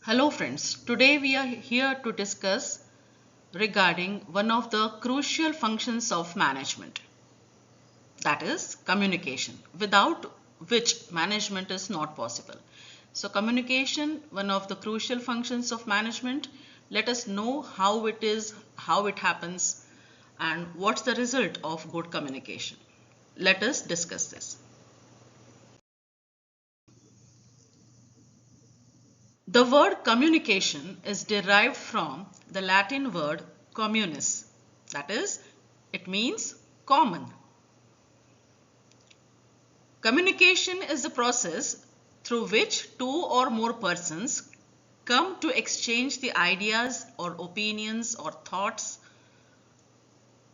Hello friends, today we are here to discuss regarding one of the crucial functions of management, that is communication, without which management is not possible. So communication, one of the crucial functions of management. Let us know how it is, how it happens, and what's the result of good communication. Let us discuss this. The word communication is derived from the Latin word communis, that is, it means common. Communication is the process through which two or more persons come to exchange the ideas or opinions or thoughts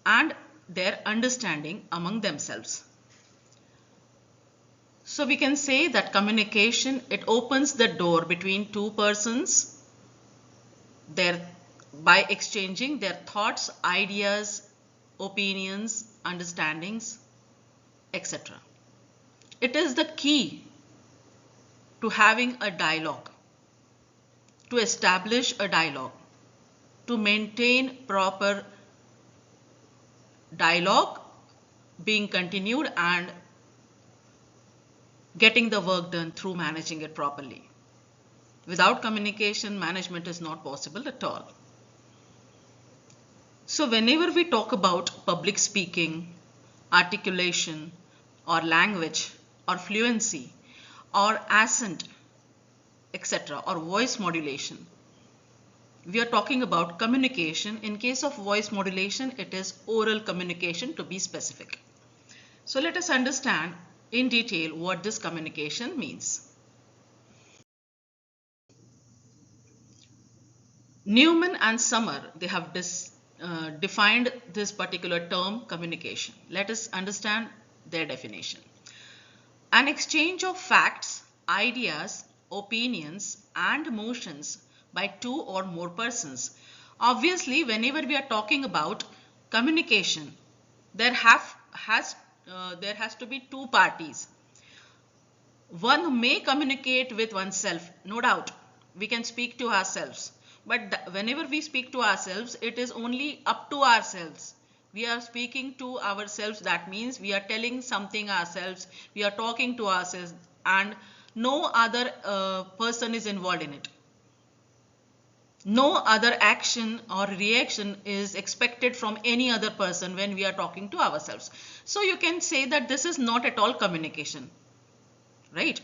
and their understanding among themselves. So we can say that communication, it opens the door between two persons by exchanging their thoughts, ideas, opinions, understandings, etc. It is the key to having a dialogue, to establish a dialogue, to maintain proper dialogue being continued and getting the work done through managing it properly. Without communication, management is not possible at all. So whenever we talk about public speaking, articulation, or language, or fluency, or accent, etc., or voice modulation, we are talking about communication. In case of voice modulation, it is oral communication to be specific. So let us understand in detail what this communication means. Newman and Summer, they have defined this particular term communication. Let us understand their definition. An exchange of facts, ideas, opinions and emotions by two or more persons. Obviously, whenever we are talking about communication, there has to be two parties. One may communicate with oneself, no doubt. We can speak to ourselves. But whenever we speak to ourselves, it is only up to ourselves. We are speaking to ourselves. That means we are telling something ourselves. We are talking to ourselves and no other person is involved in it. No other action or reaction is expected from any other person when we are talking to ourselves. So you can say that this is not at all communication, right?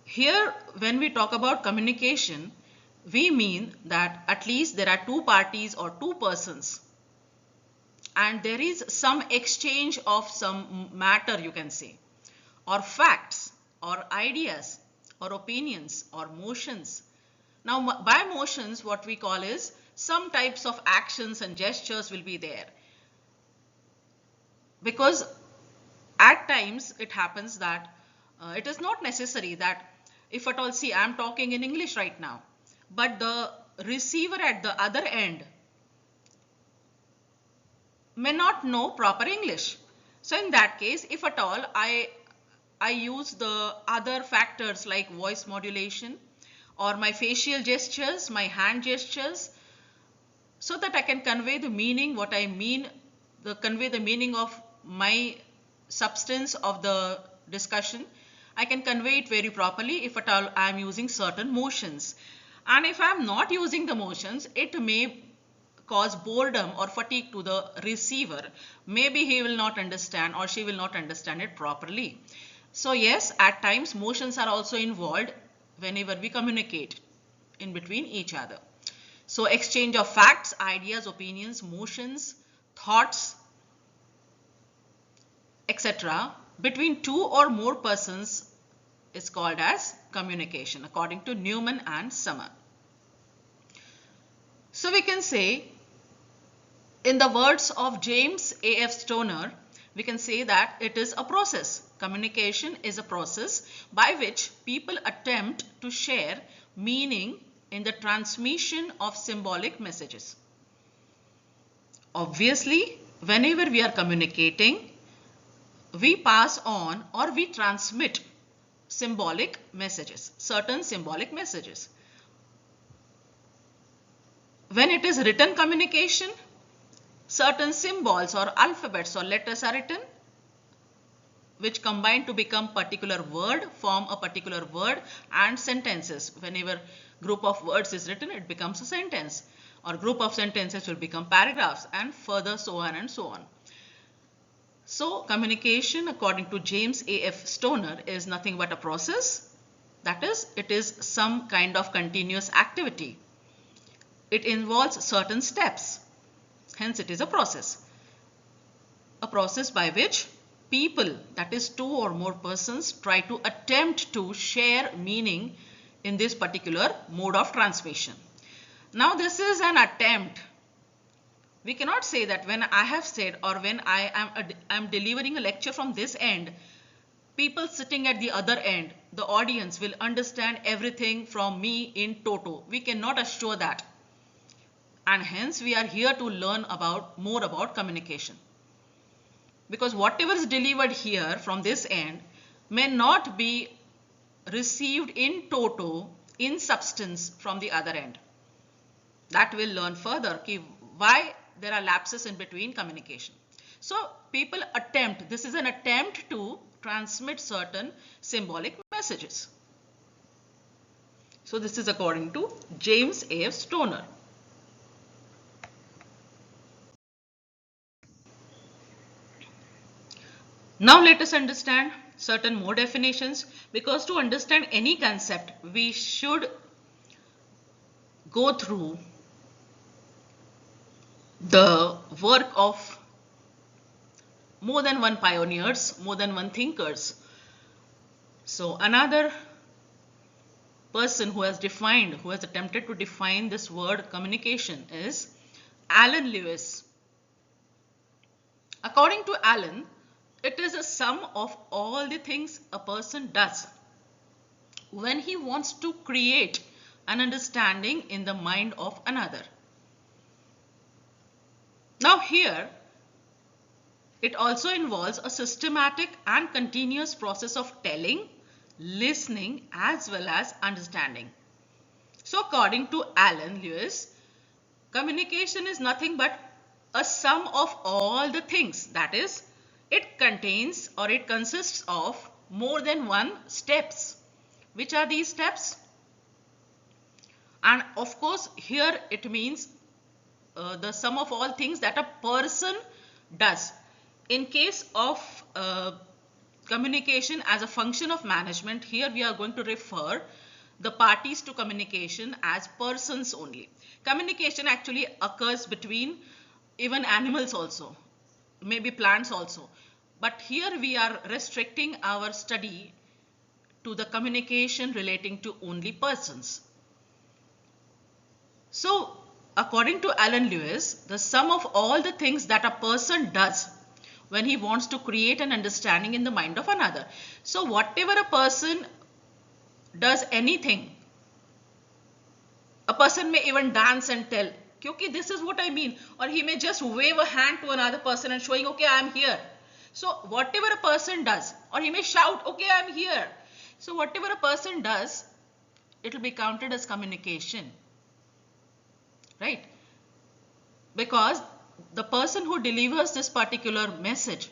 Here, when we talk about communication, we mean that at least there are two parties or two persons and there is some exchange of some matter, you can say, or facts or ideas or opinions or motions. Now by motions, what we call is some types of actions and gestures will be there, because at times it happens that it is not necessary that if at all, see, I am talking in English right now, but the receiver at the other end may not know proper English. So in that case, if at all I use the other factors like voice modulation or my facial gestures, my hand gestures, so that I can convey the meaning, what I mean, convey the meaning of my substance of the discussion, I can convey it very properly if at all I am using certain motions. And if I am not using the motions, it may cause boredom or fatigue to the receiver. Maybe he will not understand or she will not understand it properly. So yes, at times motions are also involved whenever we communicate in between each other. So exchange of facts, ideas, opinions, motions, thoughts, etc. between two or more persons is called as communication, according to Newman and Summer. So we can say, in the words of James A.F. Stoner, we can say that it is a process. Communication is a process by which people attempt to share meaning in the transmission of symbolic messages. Obviously, whenever we are communicating, we pass on or we transmit symbolic messages, certain symbolic messages. When it is written communication, certain symbols or alphabets or letters are written which combine to become particular word, form a particular word and sentences. Whenever group of words is written, it becomes a sentence, or group of sentences will become paragraphs, and further so on and so on. So communication, according to James A.F. Stoner, is nothing but a process. That is, it is some kind of continuous activity. It involves certain steps. Hence, it is a process. A process by which people, that is two or more persons, try to attempt to share meaning in this particular mode of transmission. Now, this is an attempt. We cannot say that when I have said, or when I am delivering a lecture from this end, people sitting at the other end, the audience, will understand everything from me in toto. We cannot assure that. And hence we are here to learn more about communication. Because whatever is delivered here from this end may not be received in toto, in substance, from the other end. That we'll learn further, why there are lapses in between communication. So people attempt, this is an attempt to transmit certain symbolic messages. So this is according to James A.F. Stoner. Now let us understand certain more definitions, because to understand any concept we should go through the work of more than one pioneers, more than one thinkers. So another person who has attempted to define this word communication is Alan Lewis. According to Alan, it is a sum of all the things a person does when he wants to create an understanding in the mind of another. Now here, it also involves a systematic and continuous process of telling, listening, as well as understanding. So according to Alan Lewis, communication is nothing but a sum of all the things. That is, it contains or it consists of more than one steps. Which are these steps? And of course, here it means the sum of all things that a person does. In case of communication as a function of management, here we are going to refer the parties to communication as persons only. Communication actually occurs between even animals also, maybe plants also. But here we are restricting our study to the communication relating to only persons. So, according to Alan Lewis, the sum of all the things that a person does when he wants to create an understanding in the mind of another. So, whatever a person does anything, a person may even dance and tell, "Kyunki this is what I mean," or he may just wave a hand to another person and showing, "Okay, I am here." So, whatever a person does, or he may shout, "Okay, I am here." So, whatever a person does, it will be counted as communication. Right? Because the person who delivers this particular message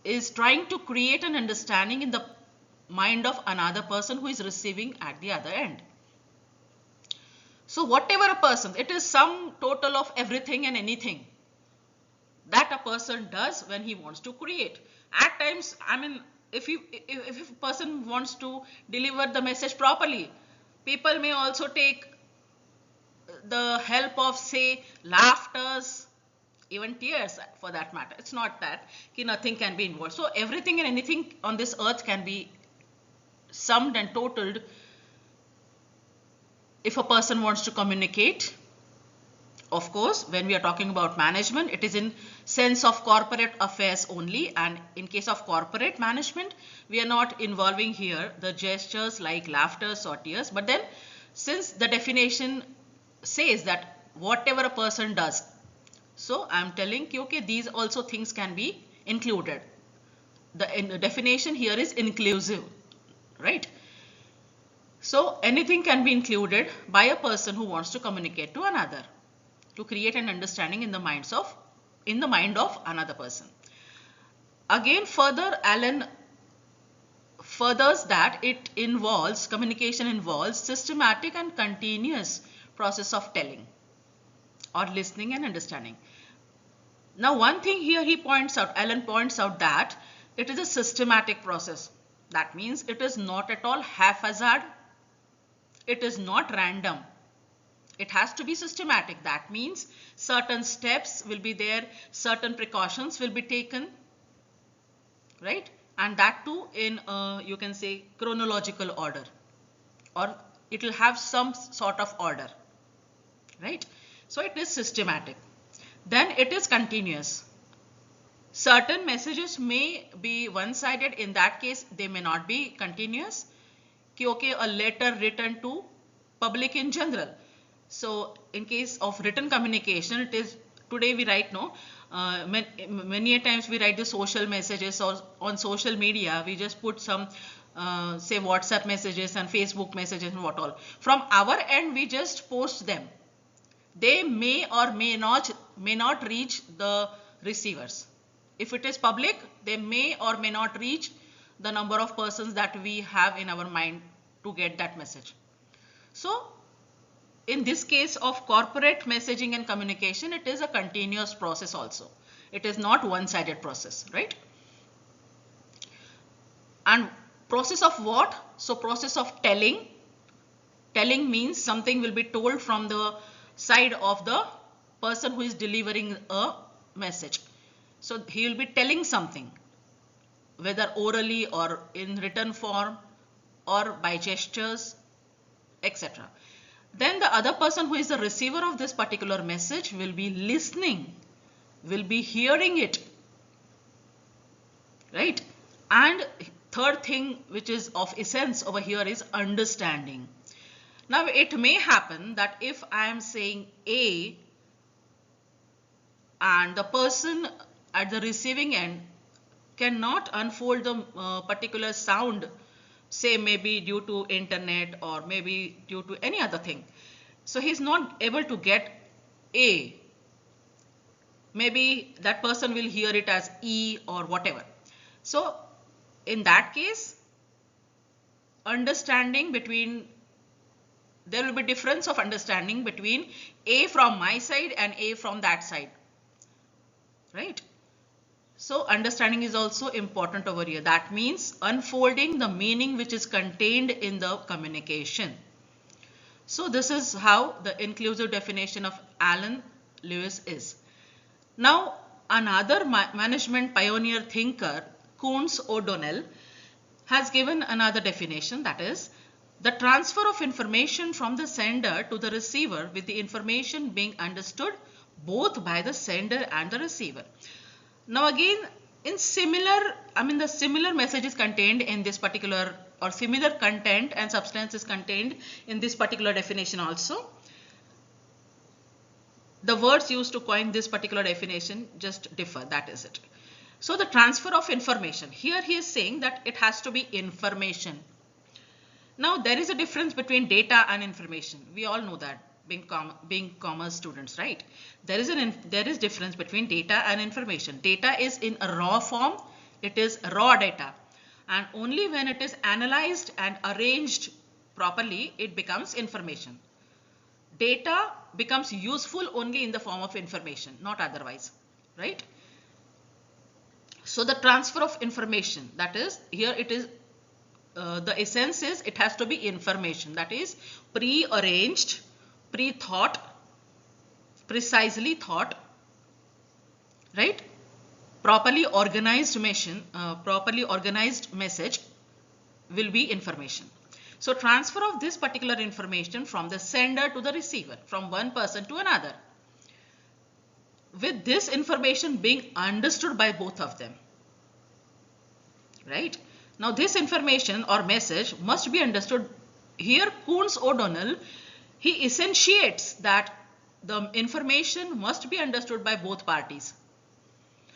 is trying to create an understanding in the mind of another person who is receiving at the other end. So whatever a person, it is some total of everything and anything that a person does when he wants to create. At times, I mean, if a person wants to deliver the message properly, people may also take the help of, say, laughters, even tears for that matter. It's not that nothing can be involved. So everything and anything on this earth can be summed and totaled if a person wants to communicate. Of course, when we are talking about management, it is in sense of corporate affairs only, and in case of corporate management, we are not involving here the gestures like laughters or tears. But then, since the definition says that whatever a person does, so I am telling you, okay, these also things can be included. The definition here is inclusive, right? So anything can be included by a person who wants to communicate to another, to create an understanding in the mind of another person. Again, further, Allen furthers that communication involves systematic and continuous process of telling or listening and understanding. Now, one thing here Allen points out that it is a systematic process. That means it is not at all haphazard. It is not random. It has to be systematic. That means certain steps will be there, certain precautions will be taken, right? And that too in you can say chronological order, or it will have some sort of order, right? So it is systematic. Then it is continuous. Certain messages may be one-sided. In that case, they may not be continuous. Okay, a letter written to public in general. So in case of written communication, it is today we write many a times we write the social messages, or on social media we just put some say WhatsApp messages and Facebook messages and what all. From our end we just post them. They may or may not reach the receivers. If it is public, they may or may not reach the number of persons that we have in our mind to get that message. So in this case of corporate messaging and communication, it is a continuous process also. It is not one-sided process, right? And process of what? So process of telling. Telling means something will be told from the side of the person who is delivering a message. So he will be telling something, whether orally or in written form or by gestures, etc. Then the other person who is the receiver of this particular message will be listening, will be hearing it, right? And third thing which is of essence over here is understanding. Now it may happen that if I am saying A and the person at the receiving end cannot unfold the particular sound, say maybe due to internet or maybe due to any other thing. So he's not able to get A. Maybe that person will hear it as E or whatever. So in that case, understanding between, there will be difference of understanding between A from my side and A from that side, right? So understanding is also important over here. That means unfolding the meaning which is contained in the communication. So this is how the inclusive definition of Alan Lewis is. Now another management pioneer thinker, Coons O'Donnell, has given another definition, that is the transfer of information from the sender to the receiver with the information being understood both by the sender and the receiver. Now again, the similar message is contained in this particular, or similar content and substance is contained in this particular definition also. The words used to coin this particular definition just differ, that is it. So the transfer of information, here he is saying that it has to be information. Now there is a difference between data and information. We all know that, being commerce students, right? There is difference between data and information. Data is in a raw form, it is raw data, and only when it is analyzed and arranged properly it becomes information. Data becomes useful only in the form of information, not otherwise, right? So the transfer of information, that is, here it is the essence is it has to be information, that is pre-arranged, pre-thought, precisely thought, right? Properly organized message will be information. So transfer of this particular information from the sender to the receiver, from one person to another, with this information being understood by both of them, right? Now this information or message must be understood. Here Coons O'Donnell, he essentiates that the information must be understood by both parties.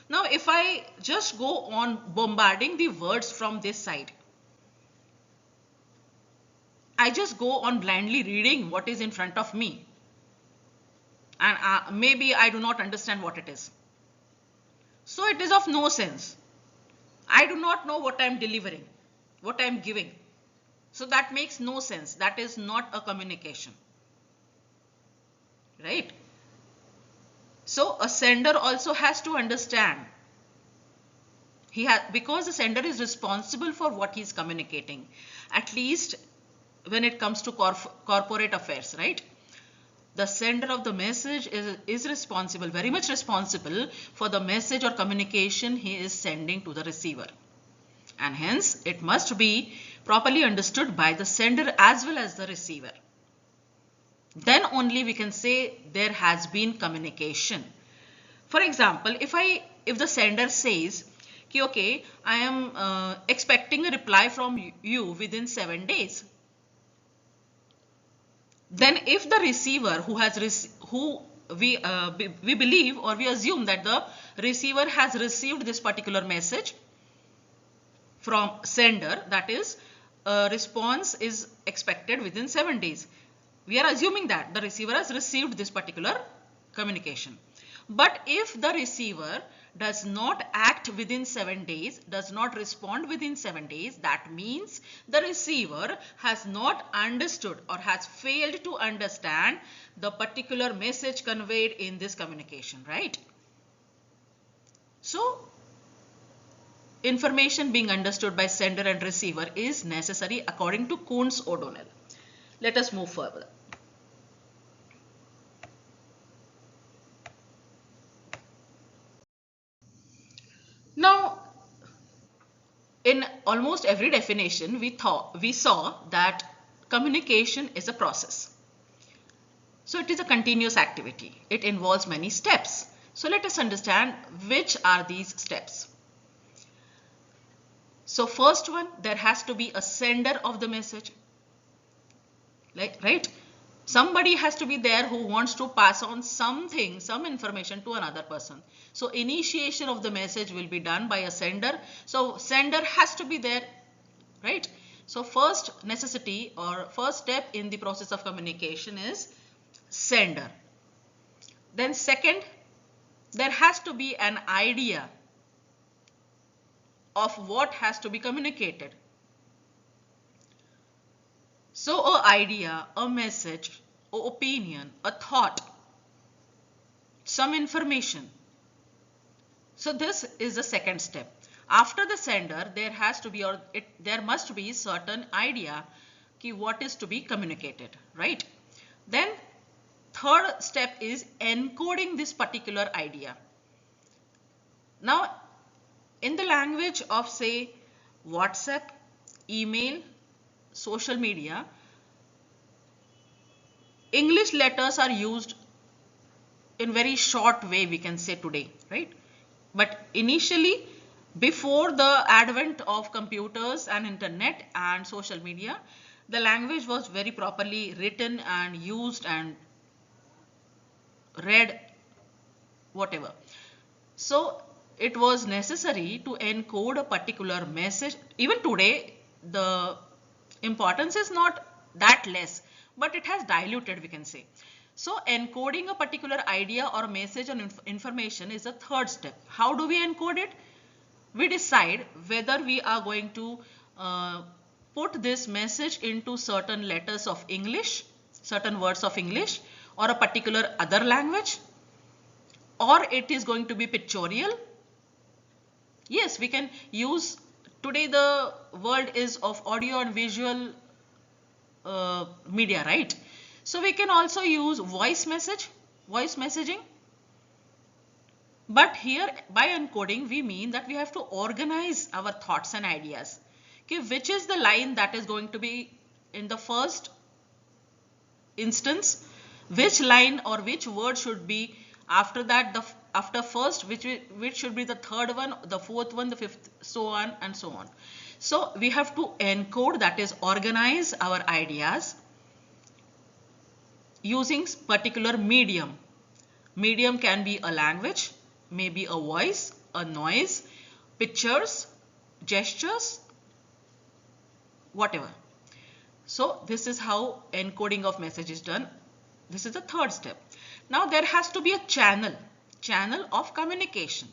Now if I just go on bombarding the words from this side, I just go on blindly reading what is in front of me, and maybe I do not understand what it is. So it is of no sense. I do not know what I am delivering, what I am giving. So that makes no sense. That is not a communication, right? So a sender also has to understand. Because the sender is responsible for what he is communicating, at least when it comes to corporate affairs, right? The sender of the message is responsible, very much responsible for the message or communication he is sending to the receiver. And hence it must be properly understood by the sender as well as the receiver. Then only we can say there has been communication. For example, if the sender says, okay, I am expecting a reply from you within 7 days. Then if the receiver we believe or we assume that the receiver has received this particular message from sender, that is a response is expected within 7 days. We are assuming that the receiver has received this particular communication. But if the receiver does not act within 7 days, does not respond within 7 days, that means the receiver has not understood or has failed to understand the particular message conveyed in this communication, right? So information being understood by sender and receiver is necessary according to Kuntz O'Donnell. Let us move further. Now, in almost every definition, we saw that communication is a process. So it is a continuous activity. It involves many steps. So let us understand which are these steps. So first one, there has to be a sender of the message. Right? Somebody has to be there who wants to pass on something, some information to another person. So initiation of the message will be done by a sender. So sender has to be there, right? So first necessity or first step in the process of communication is sender. Then second, there has to be an idea of what has to be communicated. So an idea, a message, an opinion, a thought, some information. So this is the second step. After the sender, there must be certain idea what is to be communicated, right? Then third step is encoding this particular idea. Now, in the language of say WhatsApp, email, social media, English letters are used in very short way, we can say today, right? But initially, before the advent of computers and internet and social media, the language was very properly written and used and read, whatever. So it was necessary to encode a particular message. Even today, the importance is not that less, but it has diluted, we can say. So encoding a particular idea or message or information is the third step. How do we encode it? We decide whether we are going to put this message into certain letters of English, certain words of English, or a particular other language, or it is going to be pictorial. Yes, we can use, today the world is of audio and visual media, right? So we can also use voice messaging. But here by encoding, we mean that we have to organize our thoughts and ideas. Okay, which is the line that is going to be in the first instance? Which line or which word should be after that? After first, which should be the third one, the fourth one, the fifth, so on and so on. So we have to encode, that is organize our ideas using particular medium. Medium can be a language, maybe a voice, a noise, pictures, gestures, whatever. So this is how encoding of message is done. This is the third step. Now there has to be a channel of communication.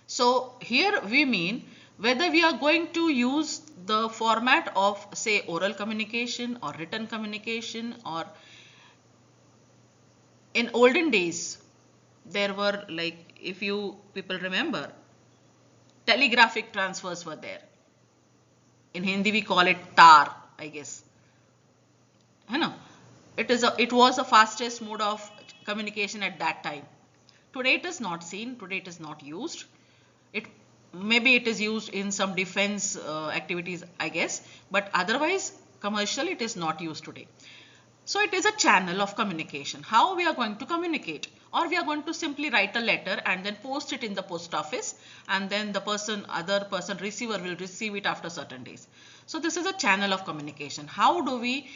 So here we mean whether we are going to use the format of say oral communication or written communication, or in olden days there were, like, if you people remember, telegraphic transfers were there. In Hindi we call it tar, I guess. You know, it was the fastest mode of communication at that time. Today it is not seen, today it is not used. It maybe it is used in some defense activities, I guess, but otherwise commercial it is not used today. So it is a channel of communication. How we are going to communicate? Or we are going to simply write a letter and then post it in the post office, and then the other person receiver will receive it after certain days. So this is a channel of communication. How do we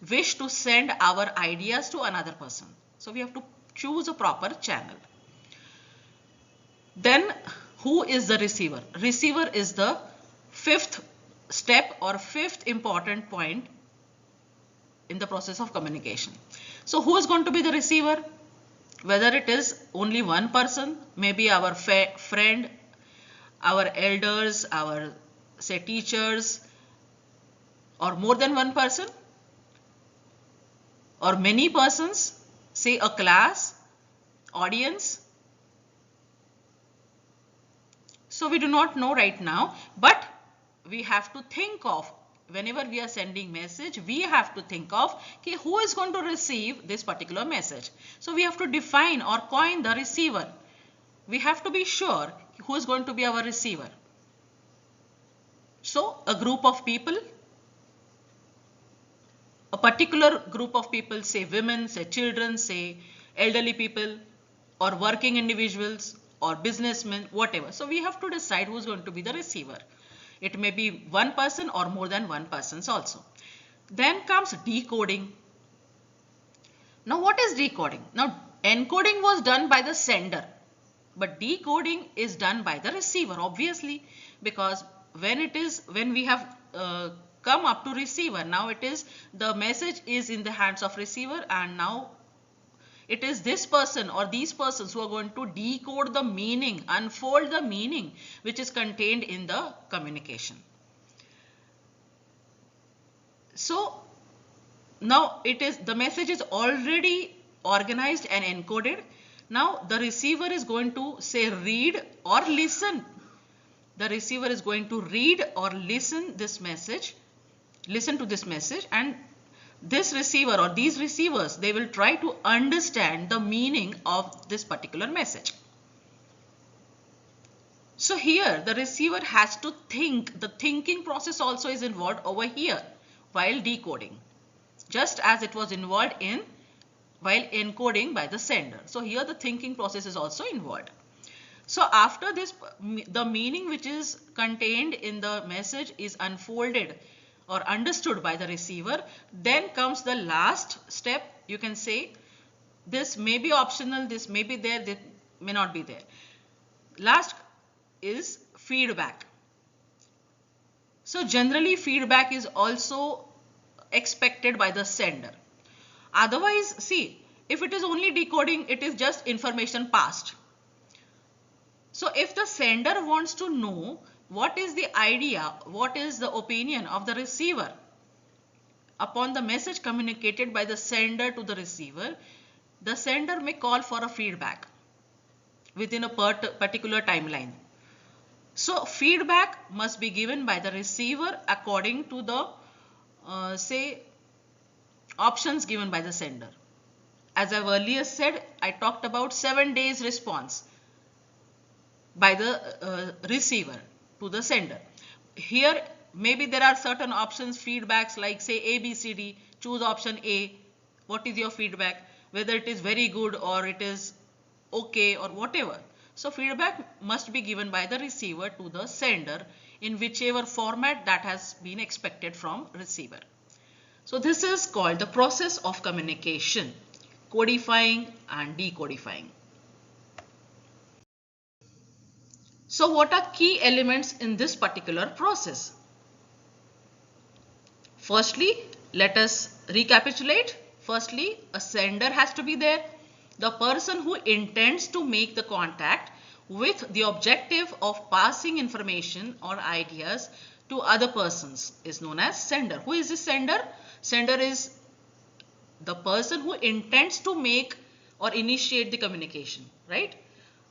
wish to send our ideas to another person? So we have to choose a proper channel. Then who is the receiver? Receiver is the fifth step or fifth important point in the process of communication. So who is going to be the receiver? Whether it is only one person, maybe our friend, our elders, our say teachers, or more than one person, or many persons, say a class, audience. So we do not know right now, but we have to think of, whenever we are sending message, we have to think of who is going to receive this particular message. So we have to define or coin the receiver. We have to be sure who is going to be our receiver. So a group of people, a particular group of people, say women, say children, say elderly people, or working individuals, or businessmen, whatever. So we have to decide who is going to be the receiver. It may be one person or more than one persons also. Then comes decoding. Now what is decoding? Now encoding was done by the sender, but decoding is done by the receiver, obviously, because when we have come up to receiver, now it is the message is in the hands of receiver, and now it is this person or these persons who are going to decode the meaning, unfold the meaning which is contained in the communication. So now the message is already organized and encoded. Now the receiver is going to say read or listen. The receiver is going to read or listen to this message, and this receiver or these receivers, they will try to understand the meaning of this particular message. So here the receiver has to think. The thinking process also is involved over here while decoding, just as it was involved in while encoding by the sender. So here the thinking process is also involved. So after this, the meaning which is contained in the message is unfolded or understood by the receiver. Then comes the last step. You can say this may be optional, this may be there, this may not be there. Last is feedback. So generally feedback is also expected by the sender. Otherwise, see, if it is only decoding, it is just information passed. So if the sender wants to know what is the idea, what is the opinion of the receiver upon the message communicated by the sender to the receiver, the sender may call for a feedback within a particular timeline. So feedback must be given by the receiver according to the say options given by the sender. As I've earlier said, I talked about 7 days response by the receiver to the sender. Here maybe there are certain options, feedbacks like say A, B, C, D. Choose option A. What is your feedback? Whether it is very good or it is okay or whatever. So feedback must be given by the receiver to the sender in whichever format that has been expected from receiver. So this is called the process of communication, codifying and decodifying. So what are key elements in this particular process? Firstly, let us recapitulate. Firstly, a sender has to be there. The person who intends to make the contact with the objective of passing information or ideas to other persons is known as sender. Who is the sender? Sender is the person who intends to make or initiate the communication, right?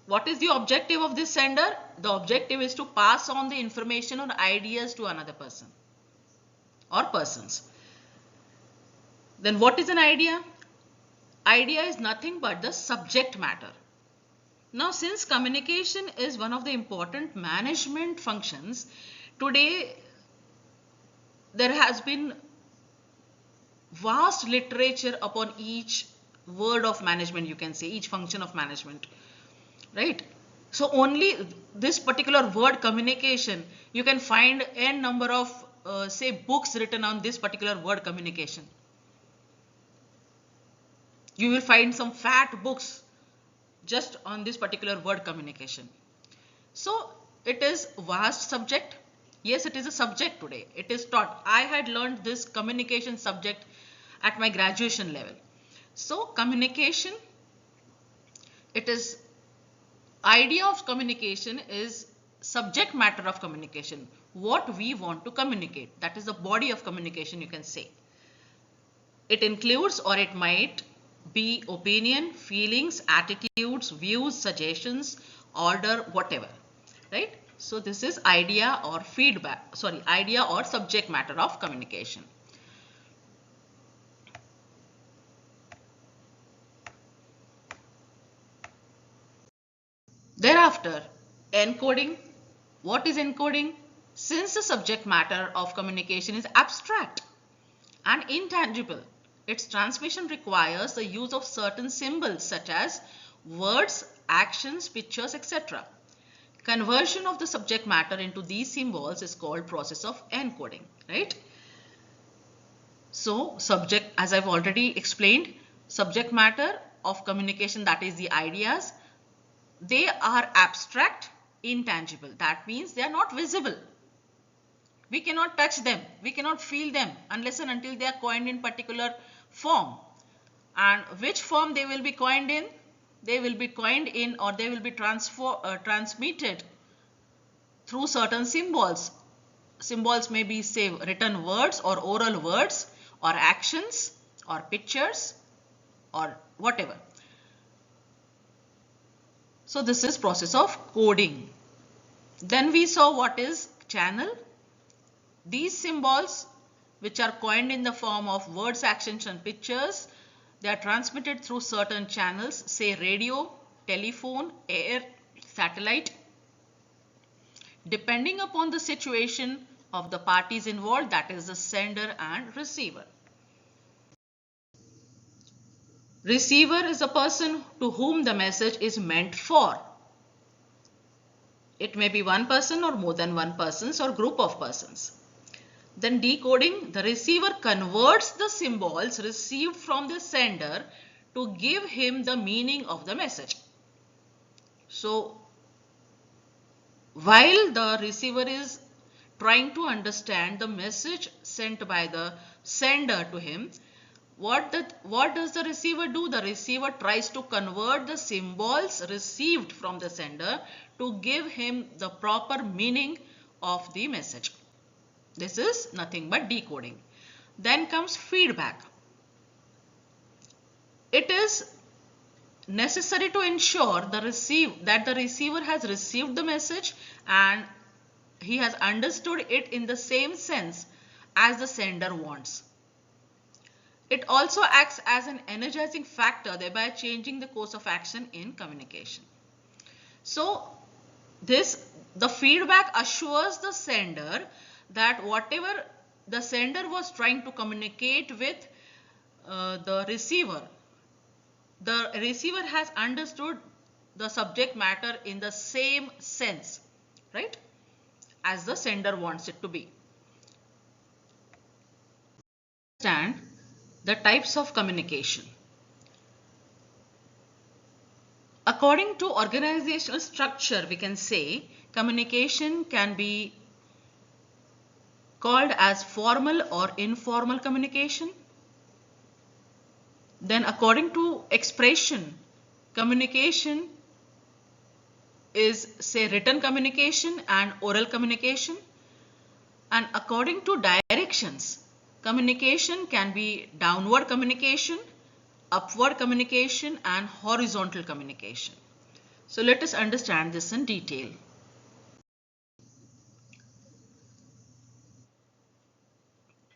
What is the objective of this sender? The objective is to pass on the information or ideas to another person or persons. Then what is an idea? Idea is nothing but the subject matter. Now, since communication is one of the important management functions, today there has been vast literature upon each word of management, you can say, each function of management, right? So only this particular word communication, you can find n number of say books written on this particular word communication. You will find some fat books just on this particular word communication. So it is vast subject. Yes, it is a subject today. It is taught. I had learned this communication subject at my graduation level. So communication, it is idea of communication is subject matter of communication. What we want to communicate. That is the body of communication, you can say. It includes or it might be opinion, feelings, attitudes, views, suggestions, order, whatever, right? So this is idea or idea or subject matter of communication. Thereafter, encoding. What is encoding? Since the subject matter of communication is abstract and intangible, its transmission requires the use of certain symbols such as words, actions, pictures, etc. Conversion of the subject matter into these symbols is called process of encoding, right? So subject, as I've already explained, subject matter of communication, that is the ideas, they are abstract, intangible. That means they are not visible. We cannot touch them, we cannot feel them unless and until they are coined in particular form. And which form they will be coined in? They will be coined in or they will be transmitted through certain symbols. Symbols may be say written words or oral words or actions or pictures or whatever. So this is process of coding. Then we saw what is channel. These symbols, which are coined in the form of words, actions and pictures, they are transmitted through certain channels, say radio, telephone, air, satellite. Depending upon the situation of the parties involved, that is the sender and receiver. Receiver is a person to whom the message is meant for. It may be one person or more than one persons or group of persons. Then decoding, the receiver converts the symbols received from the sender to give him the meaning of the message. So while the receiver is trying to understand the message sent by the sender to him, what does the receiver do? The receiver tries to convert the symbols received from the sender to give him the proper meaning of the message. This is nothing but decoding. Then comes feedback. It is necessary to ensure that the receiver has received the message and he has understood it in the same sense as the sender wants. It also acts as an energizing factor, thereby changing the course of action in communication. So the feedback assures the sender that whatever the sender was trying to communicate with the receiver has understood the subject matter in the same sense, right, as the sender wants it to be. Understand the types of communication. According to organizational structure, we can say communication can be called as formal or informal communication. Then according to expression, communication is say written communication and oral communication. And according to directions, communication can be downward communication, upward communication and horizontal communication. So let us understand this in detail.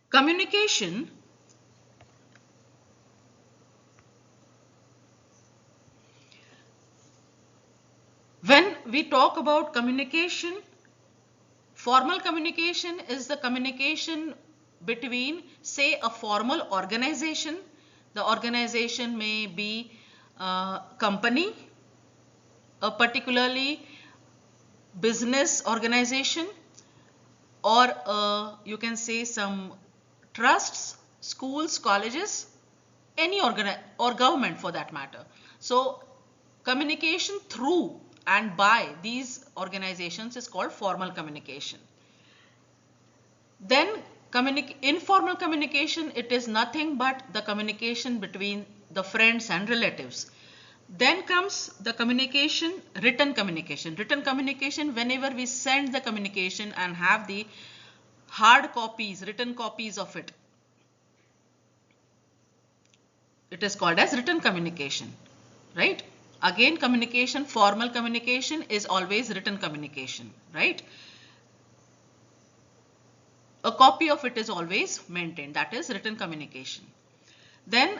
Communication when we talk about communication, formal communication is the communication between say a formal organization. The organization may be a company, a particularly business organization, or you can say some trusts, schools, colleges, any or government for that matter. So communication through and by these organizations is called formal communication. Then informal communication, it is nothing but the communication between the friends and relatives. Then comes the communication, written communication. Written communication, whenever we send the communication and have the hard copies, written copies of it, it is called as written communication, right? Again, communication, formal communication is always written communication, right? A copy of it is always maintained, that is written communication. Then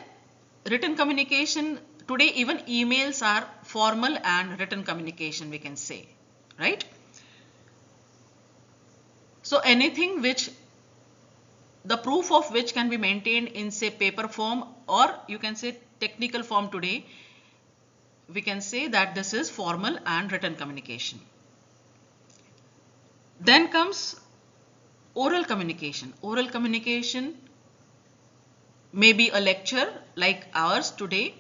written communication, today even emails are formal and written communication, we can say, right? So anything which the proof of which can be maintained in say paper form, or you can say technical form today, we can say that this is formal and written communication. Then comes oral communication. Oral communication may be a lecture like ours today.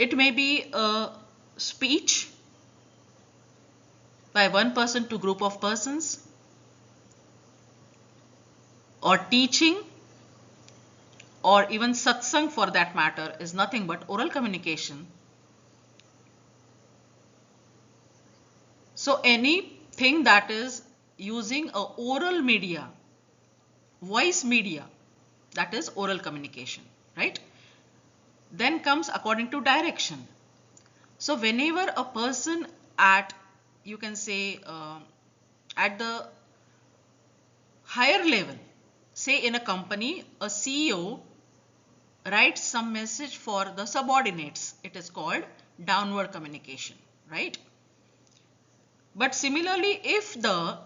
It may be a speech by one person to group of persons, or teaching, or even satsang for that matter is nothing but oral communication. So anything that is using a oral media, voice media, that is oral communication, right? Then comes according to direction. So whenever a person at, you can say at the higher level, say in a company, a CEO writes some message for the subordinates, it is called downward communication, right? But similarly, if the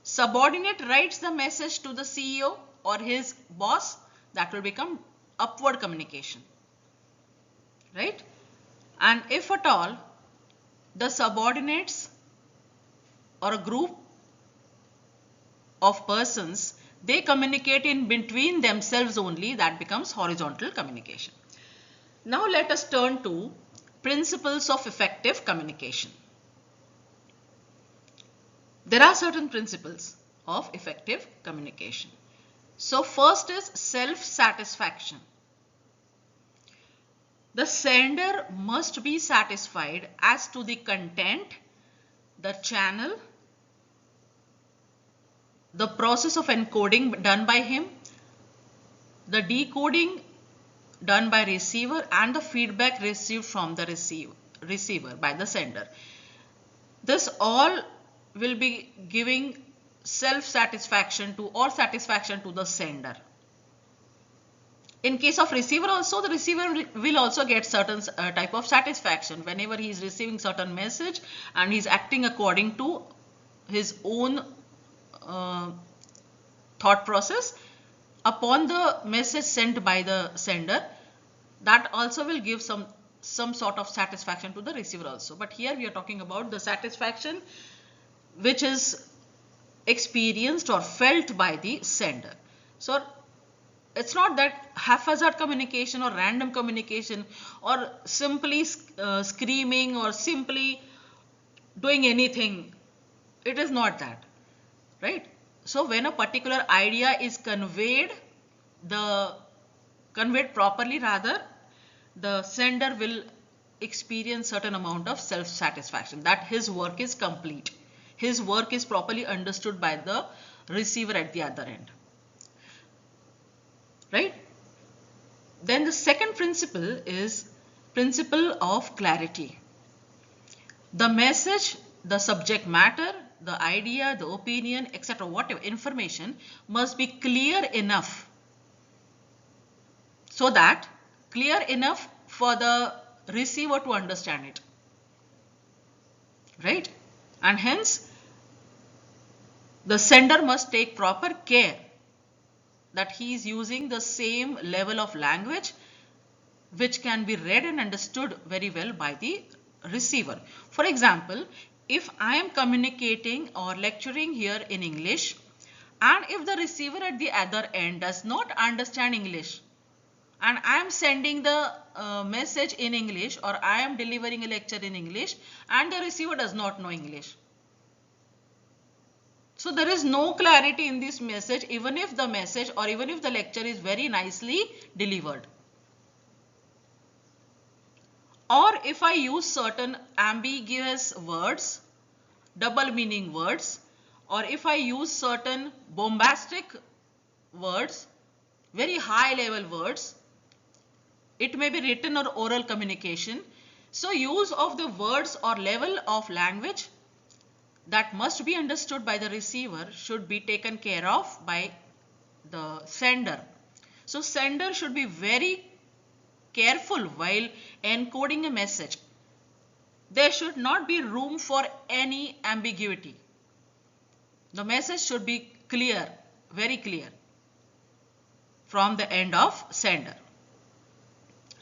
subordinate writes the message to the CEO or his boss, that will become upward communication, right? And if at all the subordinates or a group of persons, they communicate in between themselves only, that becomes horizontal communication. Now let us turn to principles of effective communication. There are certain principles of effective communication. So first is self-satisfaction. The sender must be satisfied as to the content, the channel, the process of encoding done by him, the decoding done by receiver, and the feedback received from the receiver by the sender. This all will be giving self-satisfaction to or satisfaction to the sender. In case of receiver also, the receiver will also get certain type of satisfaction whenever he is receiving certain message and he is acting according to his own thought process upon the message sent by the sender. That also will give some sort of satisfaction to the receiver also. But here we are talking about the satisfaction which is experienced or felt by the sender. So it's not that haphazard communication or random communication or simply screaming or simply doing anything. It is not that, right? So when a particular idea is conveyed properly rather, the sender will experience certain amount of self-satisfaction that his work is complete. His work is properly understood by the receiver at the other end. Right? Then the second principle is principle of clarity. The message, the subject matter, the idea, the opinion, etc., whatever information must be clear enough so that clear enough for the receiver to understand it. Right? And hence the sender must take proper care that he is using the same level of language which can be read and understood very well by the receiver. For example, if I am communicating or lecturing here in English, and if the receiver at the other end does not understand English, and I am sending the message in English, or I am delivering a lecture in English, and the receiver does not know English, so there is no clarity in this message, even if the message or even if the lecture is very nicely delivered. Or if I use certain ambiguous words, double meaning words, or if I use certain bombastic words, very high level words, it may be written or oral communication. So use of the words or level of language that must be understood by the receiver should be taken care of by the sender. So sender should be very careful while encoding a message. There should not be room for any ambiguity. The message should be clear, very clear from the end of sender.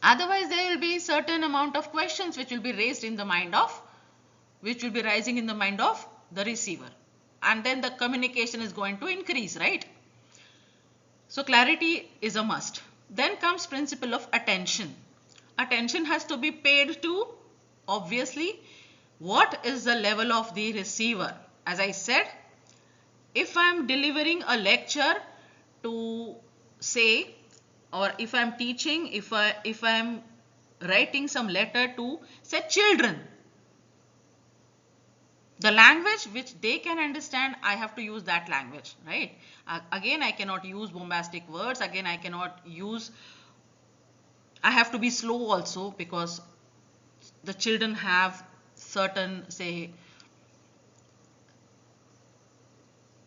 Otherwise there will be certain amount of questions which will be raised in the mind of, which will be rising in the mind of the receiver, and then the communication is going to increase, right? So clarity is a must. Then comes principle of attention. Attention has to be paid to, obviously, what is the level of the receiver. As I said, if I am delivering a lecture to say, or if I am teaching, if I am writing some letter to say children, the language which they can understand, I have to use that language, right? Again, I cannot use bombastic words. Again, I have to be slow also, because the children have certain, say,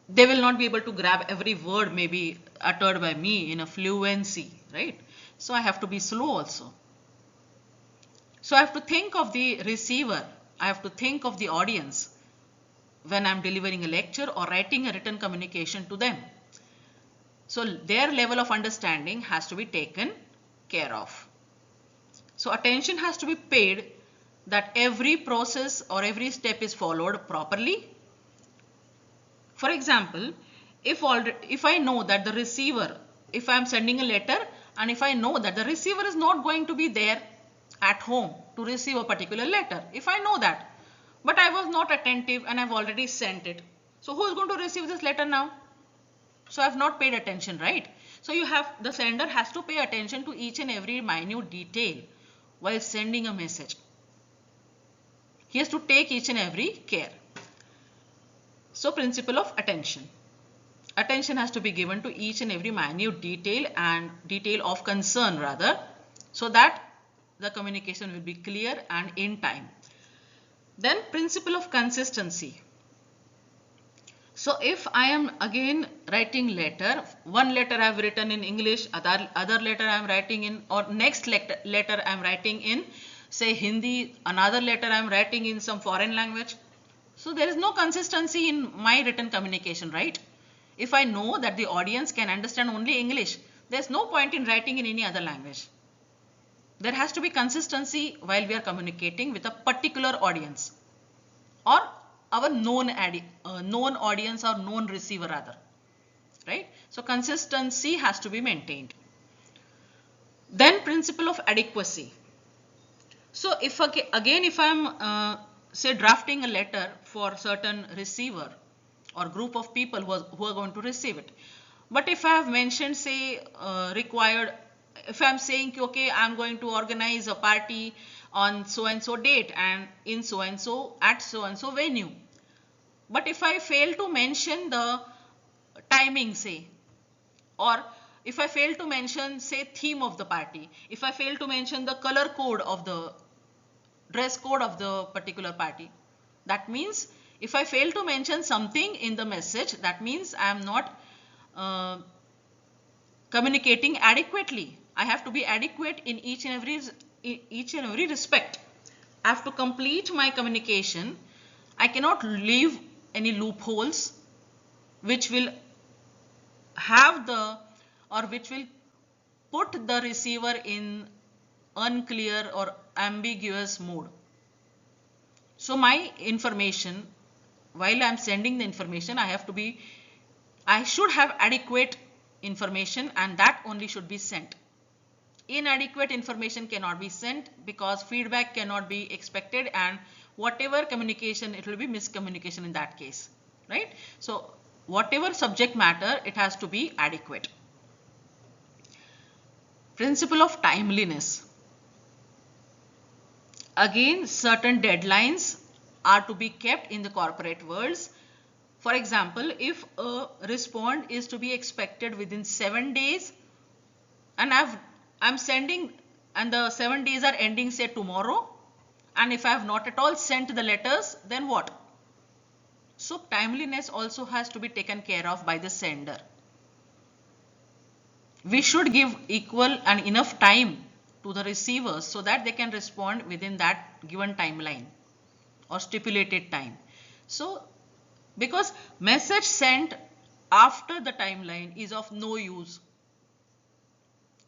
they will not be able to grab every word maybe uttered by me in a fluency, right? So I have to be slow also. So I have to think of the receiver. I have to think of the audience when I am delivering a lecture or writing a written communication to them. So their level of understanding has to be taken care of. So attention has to be paid that every process or every step is followed properly. For example, if I know that the receiver, if I am sending a letter and if I know that the receiver is not going to be there at home to receive a particular letter, if I know that, but I was not attentive and I've already sent it, so who is going to receive this letter now? So I have not paid attention, right? So the sender has to pay attention to each and every minute detail while sending a message. He has to take each and every care. So principle of attention. Attention has to be given to each and every minute detail and detail of concern rather, so that the communication will be clear and in time. Then principle of consistency. So if I am again writing letter, one letter I have written in English, other letter I am writing in, or next letter I am writing in, say Hindi, another letter I am writing in some foreign language. So there is no consistency in my written communication, right? If I know that the audience can understand only English, there is no point in writing in any other language. There has to be consistency while we are communicating with a particular audience or our known audience or known receiver rather, right? So consistency has to be maintained. Then principle of adequacy. So if I am say drafting a letter for certain receiver or group of people who are going to receive it. But if I have mentioned, say, required, if I'm saying, okay, I'm going to organize a party on so and so date and in so and so at so and so venue. But if I fail to mention the timing, say, or if I fail to mention, say, theme of the party, if I fail to mention the color code of the dress code of the particular party, that means if I fail to mention something in the message, that means I am not uh, communicating adequately. I have to be adequate in each and every respect. I have to complete my communication. I cannot leave any loopholes which will have the or which will put the receiver in unclear or ambiguous mode. So my information, while I'm sending the information, I should have adequate information, and that only should be sent. Inadequate information cannot be sent because feedback cannot be expected, and whatever communication, it will be miscommunication in that case, right? So whatever subject matter, it has to be adequate. Principle of timeliness. Again, certain deadlines are to be kept in the corporate worlds. For example, if a response is to be expected within 7 days, and I'm sending, and the 7 days are ending, say, tomorrow, and if I have not at all sent the letters, then what? So timeliness also has to be taken care of by the sender. We should give equal and enough time to the receivers so that they can respond within that given timeline or stipulated time. So because message sent after the timeline is of no use.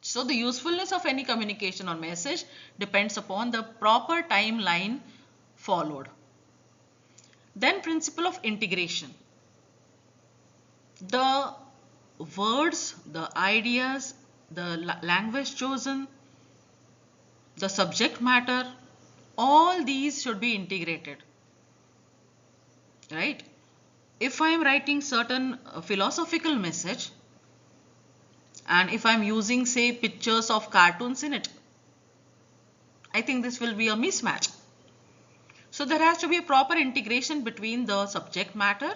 So the usefulness of any communication or message depends upon the proper timeline followed. Then principle of integration. The words, the ideas, the language chosen, the subject matter, all these should be integrated, right? If I am writing certain philosophical message, and if I am using, say, pictures of cartoons in it, I think this will be a mismatch. So there has to be a proper integration between the subject matter,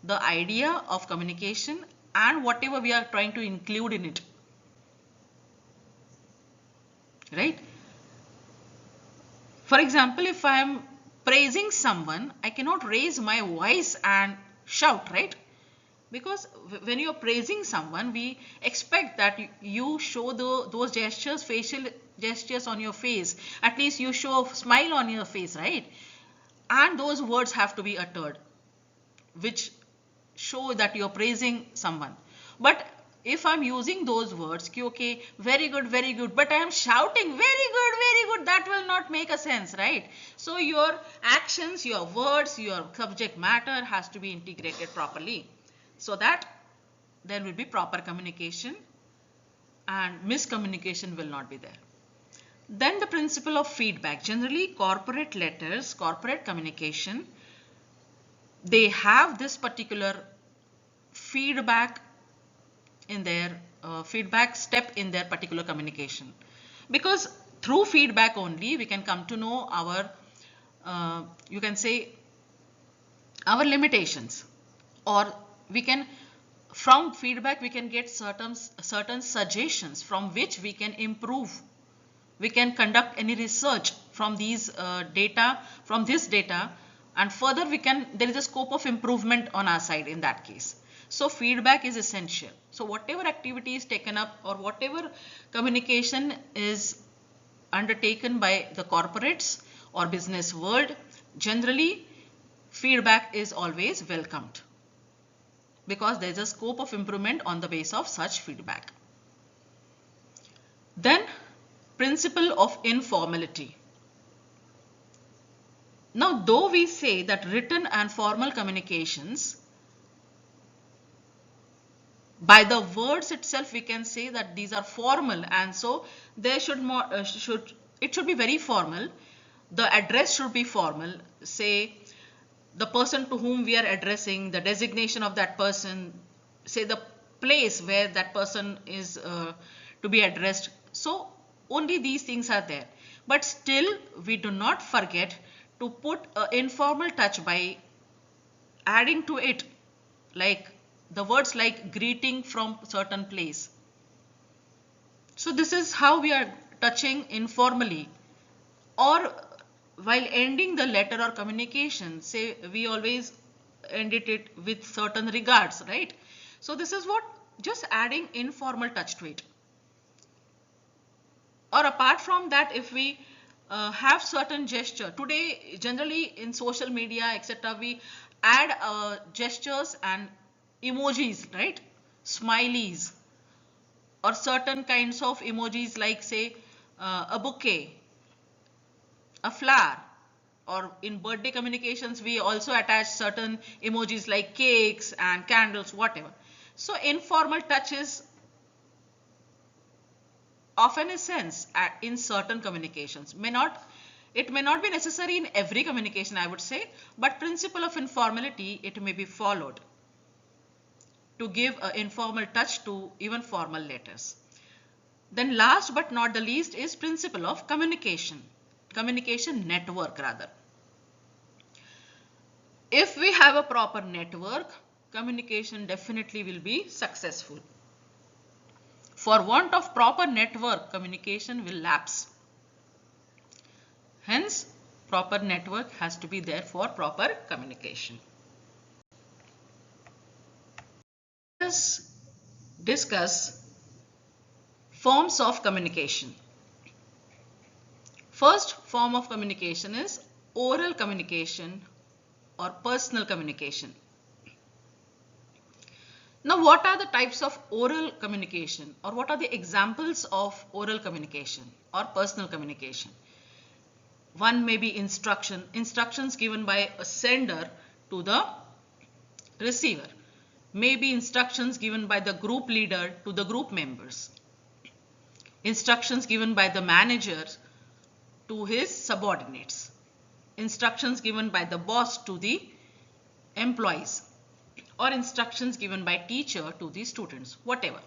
the idea of communication, and whatever we are trying to include in it, right? For example, if I am praising someone, I cannot raise my voice and shout, right? Because when you are praising someone, we expect that you show those gestures, facial gestures on your face. At least you show a smile on your face, right? And those words have to be uttered, which show that you are praising someone. But if I'm using those words, okay, very good, but I am shouting very good, that will not make a sense, right? So your actions, your words, your subject matter has to be integrated properly, so that there will be proper communication and miscommunication will not be there. Then the principle of feedback. Generally, corporate letters, corporate communication, they have this particular feedback in their feedback step in their particular communication, because through feedback only we can come to know our you can say our limitations, or we can, from feedback we can get certain suggestions from which we can improve. We can conduct any research from these data, from this data, and further there is a scope of improvement on our side in that case. So feedback is essential. So whatever activity is taken up or whatever communication is undertaken by the corporates or business world, generally feedback is always welcomed, because there is a scope of improvement on the basis of such feedback. Then principle of informality. Now, though we say that written and formal communications, by the words itself we can say that these are formal, and so there it should be very formal. The address should be formal. Say the person to whom we are addressing, the designation of that person, say the place where that person is to be addressed. So only these things are there. But still we do not forget to put an informal touch by adding to it, like the words like greeting from certain place. So this is how we are touching informally. Or while ending the letter or communication, say we always ended it with certain regards, right? So this is what, just adding informal touch to it. Or apart from that, if we have certain gesture today, generally in social media etc, we add gestures and emojis, right? Smileys or certain kinds of emojis, like say a bouquet, a flower, or in birthday communications we also attach certain emojis like cakes and candles, whatever. So informal touch is of an essence in certain communications. It may not be necessary in every communication, I would say, but principle of informality, it may be followed to give an informal touch to even formal letters. Then last but not the least is principle of communication network rather. If we have a proper network, communication definitely will be successful. For want of proper network, communication will lapse. Hence, proper network has to be there for proper communication. Let us discuss forms of communication. First form of communication is oral communication or personal communication. Now, what are the types of oral communication, or what are the examples of oral communication or personal communication? One may be instructions given by a sender to the receiver. May be instructions given by the group leader to the group members. Instructions given by the manager to his subordinates. Instructions given by the boss to the employees, or instructions given by teacher to the students, whatever.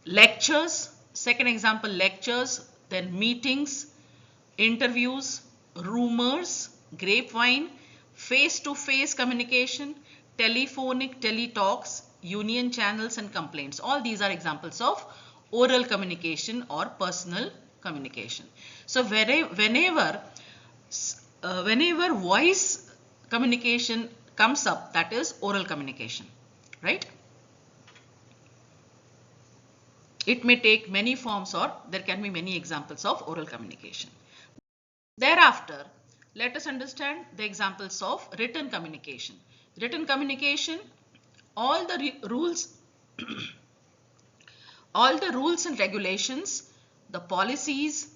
Lectures, second example, lectures, then meetings, interviews, rumors, grapevine, face-to-face communication, telephonic teletalks, union channels and complaints. All these are examples of oral communication or personal communication. So whenever voice communication comes up, that is oral communication, right? It may take many forms, or there can be many examples of oral communication. Thereafter, let us understand the examples of written communication. Written communication, all the rules all the rules and regulations, the policies,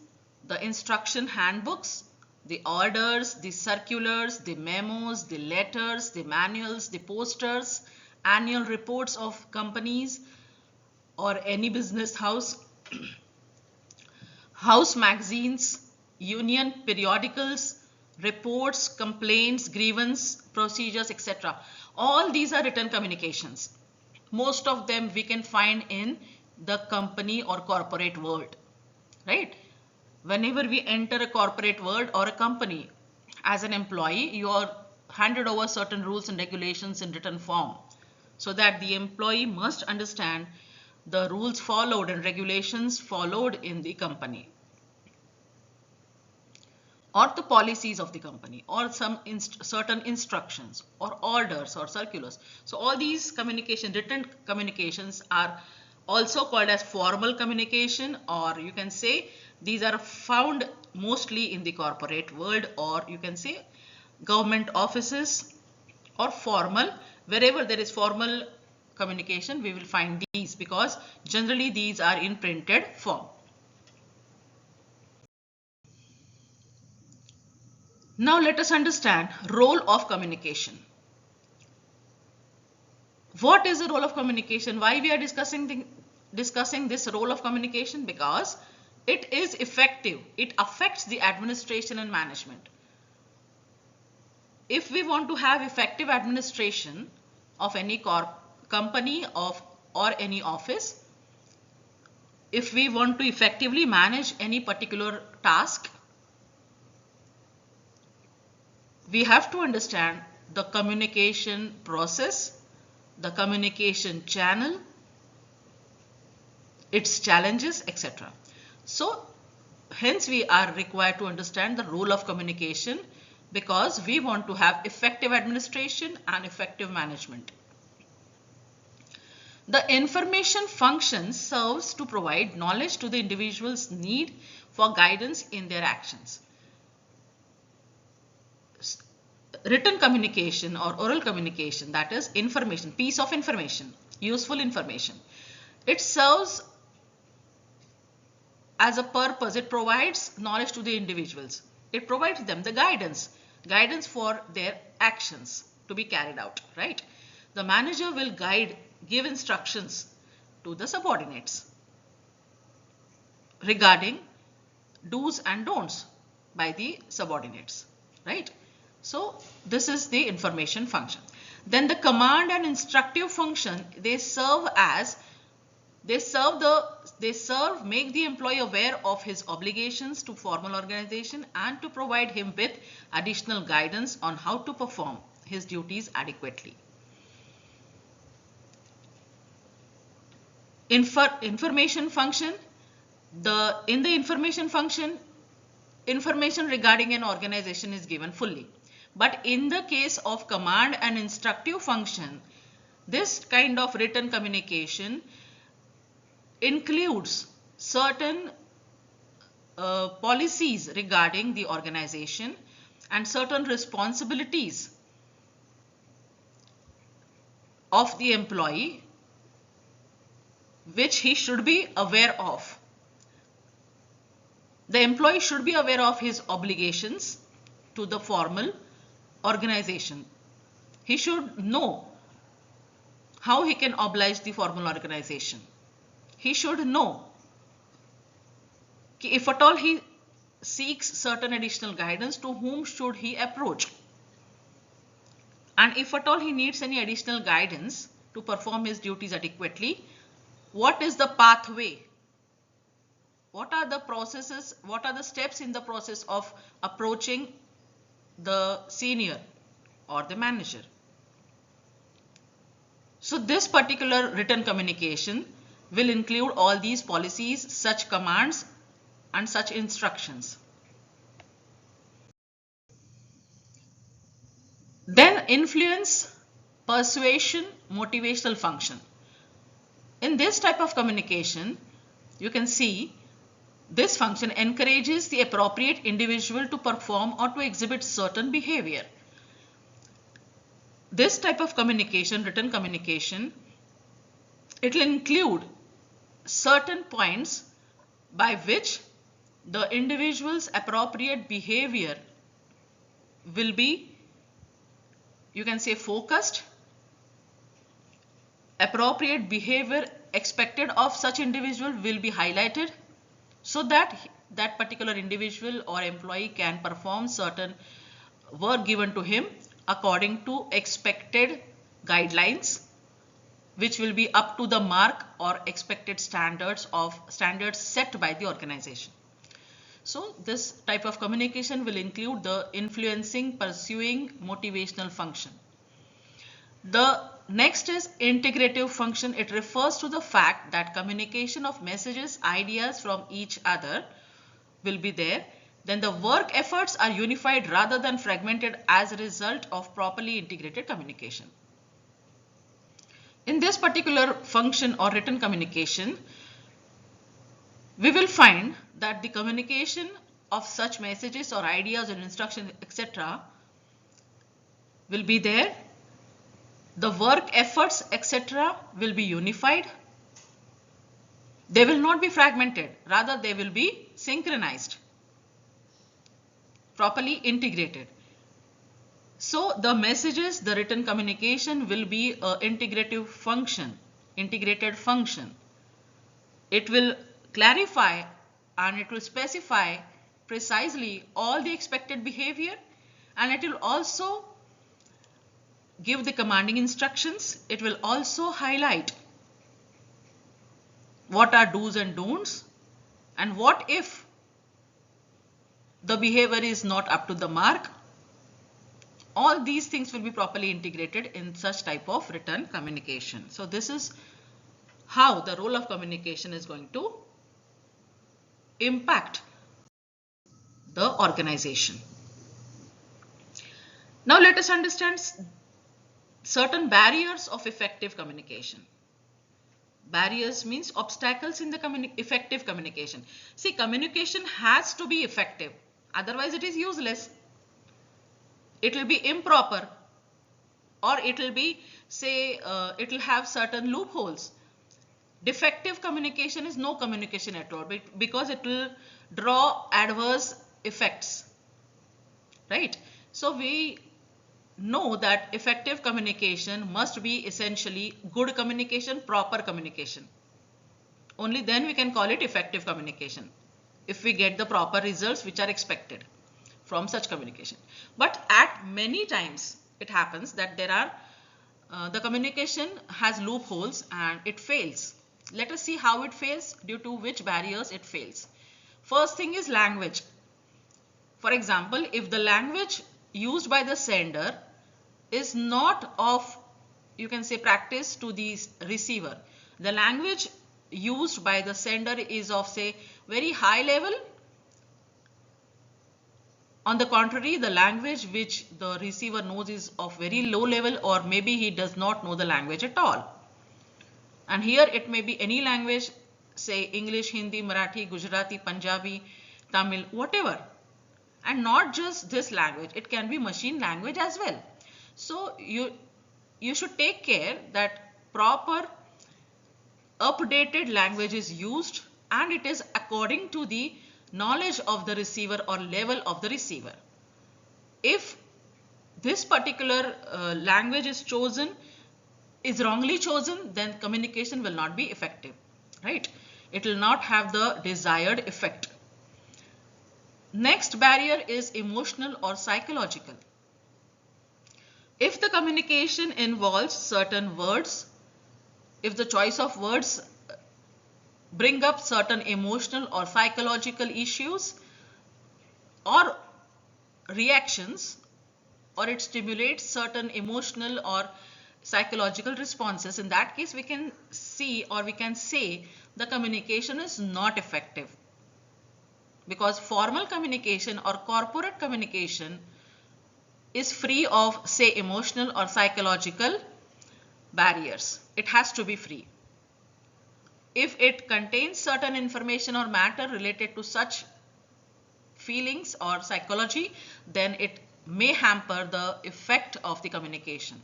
the instruction handbooks, the orders, the circulars, the memos, the letters, the manuals, the posters, annual reports of companies or any business house, house magazines, union periodicals, reports, complaints, grievance procedures, etc. All these are written communications. Most of them we can find in the company or corporate world, right? Whenever we enter a corporate world or a company, as an employee, you are handed over certain rules and regulations in written form, so that the employee must understand the rules followed and regulations followed in the company, or the policies of the company, or some certain instructions or orders or circulars. So all these written communications are also called as formal communication, or you can say these are found mostly in the corporate world, or you can say government offices, or formal. Wherever there is formal communication, we will find these, because generally these are in printed form. Now let us understand role of communication. What is the role of communication? Why we are discussing this role of communication? Because it is effective. It affects the administration and management. if we want to have effective administration of any company or any office, if we want to effectively manage any particular task, we have to understand the communication process, the communication channel, its challenges, etc. So hence we are required to understand the role of communication, because we want to have effective administration and effective management. The information function serves to provide knowledge to the individual's need for guidance in their actions. Written communication or oral communication, that is information, piece of information, useful information. It serves as a purpose, it provides knowledge to the individuals. It provides them the guidance for their actions to be carried out, right? The manager will give instructions to the subordinates regarding do's and don'ts by the subordinates, right? So this is the information function. Then the command and instructive function, they make the employee aware of his obligations to formal organization and to provide him with additional guidance on how to perform his duties adequately. Information function, in the information function, information regarding an organization is given fully. But in the case of command and instructive function, this kind of written communication includes certain policies regarding the organization and certain responsibilities of the employee which he should be aware of. The employee should be aware of his obligations to the formal organization. He should know how he can oblige the formal organization. He should know if at all he seeks certain additional guidance, to whom should he approach, and if at all he needs any additional guidance to perform his duties adequately, what is the pathway, what are the processes, what are the steps in the process of approaching the senior or the manager. So this particular written communication will include all these policies, such commands and such instructions. Then influence, persuasion, motivational function. In this type of communication, you can see this function encourages the appropriate individual to perform or to exhibit certain behavior. This type of communication, written communication, it will include certain points by which the individual's appropriate behavior will be, you can say, focused. Appropriate behavior expected of such individual will be highlighted, so that that particular individual or employee can perform certain work given to him according to expected guidelines, which will be up to the mark or expected standards set by the organization. So this type of communication will include the influencing, pursuing, motivational function. The next is integrative function. It refers to the fact that communication of messages, ideas from each other will be there. Then the work efforts are unified rather than fragmented as a result of properly integrated communication. In this particular function or written communication, we will find that the communication of such messages or ideas or instructions, etc., will be there. The work efforts, etc., will be unified. They will not be fragmented, rather they will be synchronized, properly integrated. So the messages, the written communication will be an integrative function, integrated function. It will clarify and it will specify precisely all the expected behavior, and it will also give the commanding instructions. It will also highlight what are do's and don'ts, and what if the behavior is not up to the mark. All these things will be properly integrated in such type of written communication. So this is how the role of communication is going to impact the organization. Now let us understand certain barriers of effective communication. Barriers means obstacles in the effective communication. See, communication has to be effective, otherwise it is useless. It will be improper, or it will be, say, it will have certain loopholes. Defective communication is no communication at all, because it will draw adverse effects, right? So we know that effective communication must be essentially good communication, proper communication. Only then we can call it effective communication, if we get the proper results which are expected from such communication. But at many times it happens that there are the communication has loopholes and it fails. Let us see how it fails, due to which barriers it fails. First thing is language. For example, if the language used by the sender is not of, you can say, practice to the receiver, the language used by the sender is of, say, very high level. On the contrary, the language which the receiver knows is of very low level, or maybe he does not know the language at all. And here it may be any language, say English, Hindi, Marathi, Gujarati, Punjabi, Tamil, whatever. And not just this language, it can be machine language as well. So you should take care that proper updated language is used, and it is according to the knowledge of the receiver or level of the receiver. If this particular language is wrongly chosen, then communication will not be effective, right? It will not have the desired effect. Next barrier is emotional or psychological. If the communication involves certain words, if the choice of words bring up certain emotional or psychological issues or reactions, or it stimulates certain emotional or psychological responses, in that case we can see, or we can say, the communication is not effective. Because formal communication or corporate communication is free of, say, emotional or psychological barriers. It has to be free. If it contains certain information or matter related to such feelings or psychology, then it may hamper the effect of the communication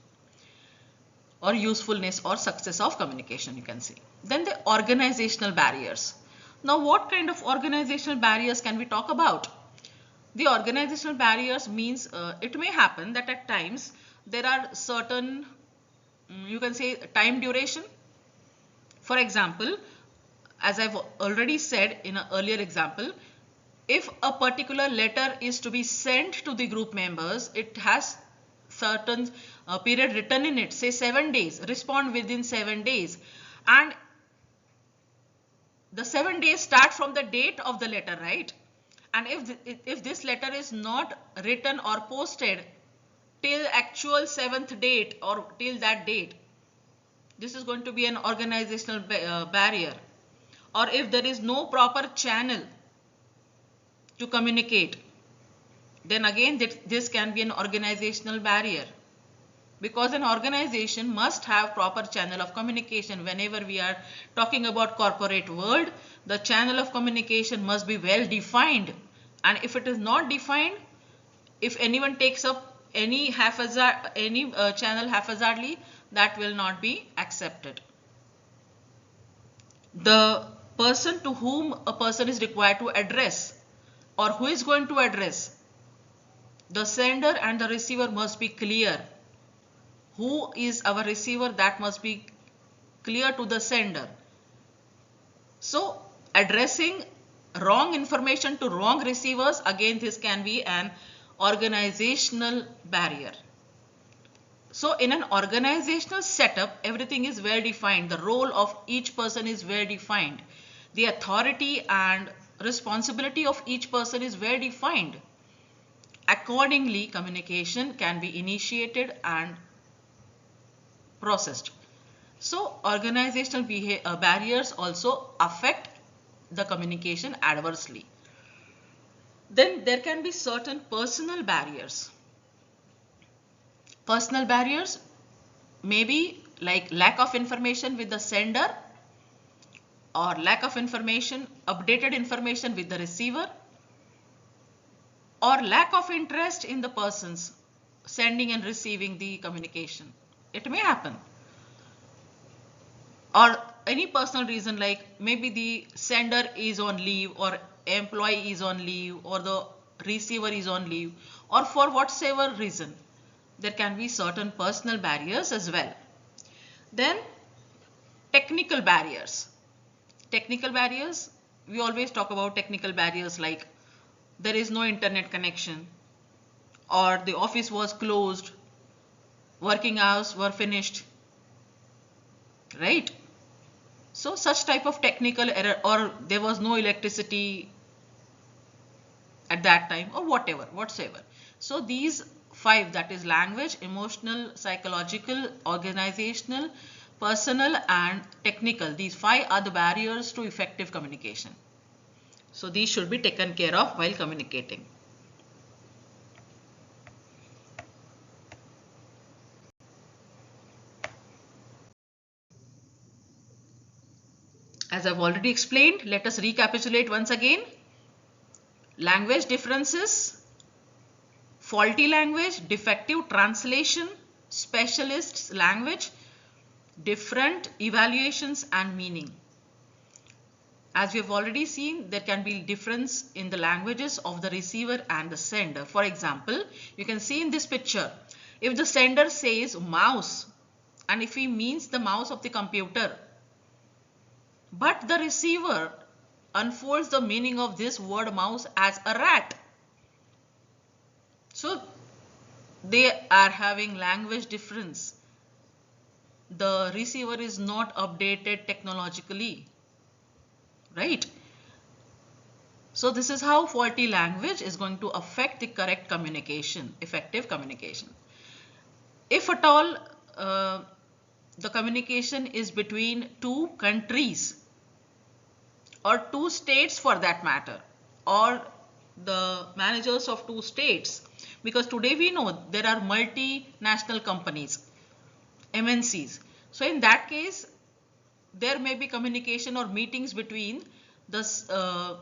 or usefulness or success of communication, you can say. Then the organizational barriers. Now, what kind of organizational barriers can we talk about? The organizational barriers means it may happen that at times there are certain, you can say, time duration. For example, as I've already said in an earlier example, if a particular letter is to be sent to the group members, it has certain period written in it, say 7 days, respond within 7 days, and the 7 days start from the date of the letter, right? And if this letter is not written or posted till actual 7th date or till that date, this is going to be an organizational barrier. Or if there is no proper channel to communicate, then again this can be an organizational barrier, because an organization must have proper channel of communication. Whenever we are talking about corporate world, the channel of communication must be well defined, and if it is not defined, if anyone takes up any channel haphazardly, that will not be accepted. The person to whom a person is required to address, or who is going to address, the sender and the receiver must be clear. Who is our receiver, that must be clear to the sender. So addressing wrong information to wrong receivers, again this can be an organizational barrier. So in an organizational setup, everything is well defined. The role of each person is well defined. The authority and responsibility of each person is well defined. Accordingly, communication can be initiated and processed. So organizational barriers also affect the communication adversely. Then there can be certain personal barriers. Personal barriers may be like lack of information with the sender, or lack of information, updated information with the receiver, or lack of interest in the persons sending and receiving the communication. It may happen. Or any personal reason, like maybe the sender is on leave, or employee is on leave, or the receiver is on leave, or for whatsoever reason. There can be certain personal barriers as well. Then technical barriers. Technical barriers, we always talk about technical barriers like there is no internet connection, or the office was closed, working hours were finished, right? So such type of technical error, or there was no electricity at that time, or whatsoever. So these five, that is language, emotional, psychological, organizational, personal and technical, these five are the barriers to effective communication. So these should be taken care of while communicating. As I've already explained, let us recapitulate once again. Language differences: faulty language, defective translation, specialists language, different evaluations and meaning. As we have already seen, there can be difference in the languages of the receiver and the sender. For example, you can see in this picture, if the sender says mouse, and if he means the mouse of the computer, but the receiver unfolds the meaning of this word mouse as a rat. So they are having language difference. The receiver is not updated technologically, right? So this is how faulty language is going to affect the correct communication, effective communication. If at all the communication is between two countries, or two states for that matter, or the managers of two states, because today we know there are multinational companies, MNCs. So in that case, there may be communication or meetings between the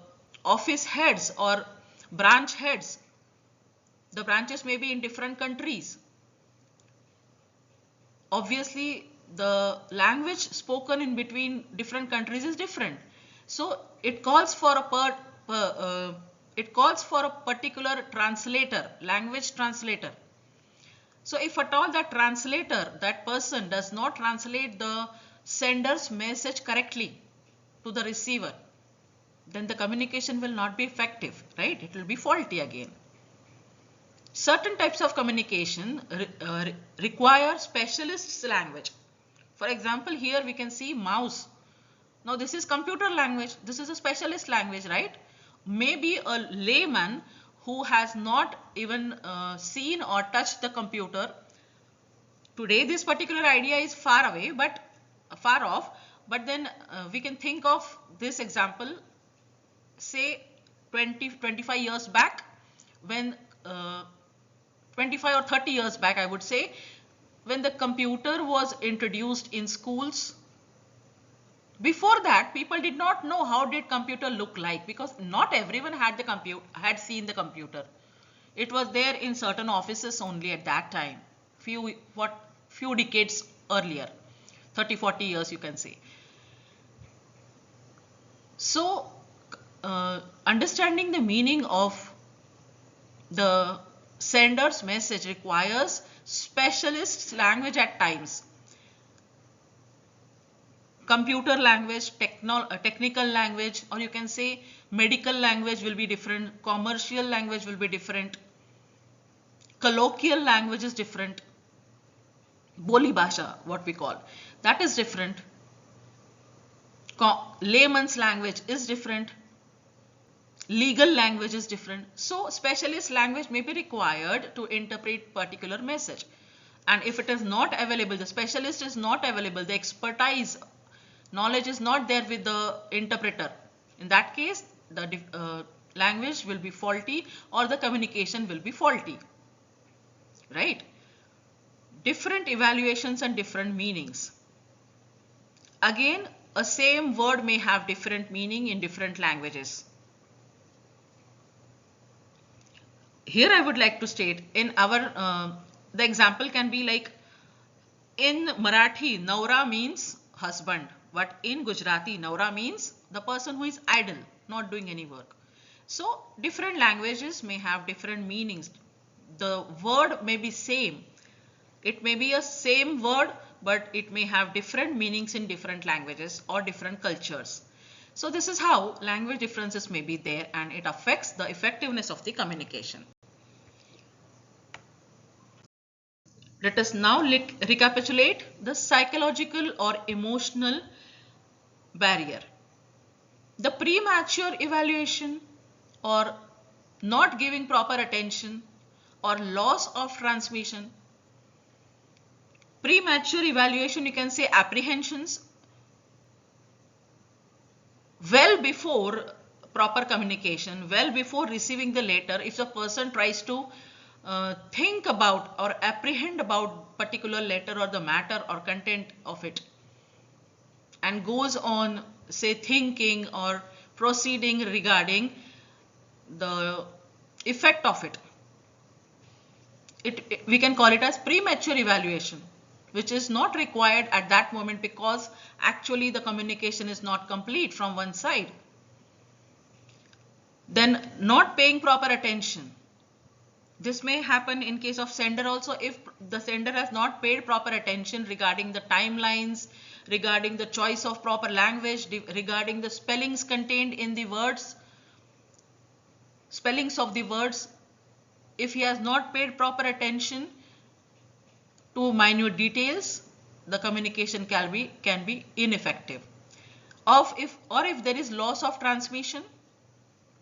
office heads or branch heads. The branches may be in different countries. Obviously, the language spoken in between different countries is different. So it calls for a particular translator, language translator. So if at all that translator, that person does not translate the sender's message correctly to the receiver, then the communication will not be effective, right? It will be faulty again. Certain types of communication require specialists language. For example, here we can see mouse. Now this is computer language. This is a specialist language, right? Maybe a layman who has not even seen or touched the computer. Today this particular idea is far away, but far off. But then we can think of this example, say 25 years back, when 25 or 30 years back, I would say, when the computer was introduced in schools. Before that, people did not know how did computer look like, because not everyone had seen the computer. It was there in certain offices only at that time, few decades earlier, 30-40 years you can say. So understanding the meaning of the sender's message requires specialist language at times. Computer language, technical language, or you can say medical language will be different, commercial language will be different, colloquial language is different. Boli Bhasha, what we call, that is different. Layman's language is different. Legal language is different. So specialist language may be required to interpret particular message. And if it is not available, the specialist is not available, the expertise, knowledge is not there with the interpreter. In that case, the language will be faulty or the communication will be faulty. Right? Different evaluations and different meanings. Again, a same word may have different meaning in different languages. Here I would like to state in our the example can be like, in Marathi Naura means husband, but in Gujarati Naura means the person who is idle, not doing any work. So different languages may have different meanings. The word may be same, it may be a same word, but it may have different meanings in different languages or different cultures. So this is how language differences may be there, and it affects the effectiveness of the communication. Let us now recapitulate the psychological or emotional barrier. The premature evaluation or not giving proper attention or loss of transmission. Premature evaluation, you can say apprehensions well before proper communication, well before receiving the letter. If the person tries to think about or apprehend about particular letter or the matter or content of it, and goes on, say, thinking or proceeding regarding the effect of it, we can call it as premature evaluation, which is not required at that moment because actually the communication is not complete from one side. Then not paying proper attention. This may happen in case of sender also, if the sender has not paid proper attention regarding the timelines, regarding the choice of proper language, regarding the spellings contained in the words, spellings of the words. If he has not paid proper attention to minute details, the communication can be ineffective. Or if there is loss of transmission.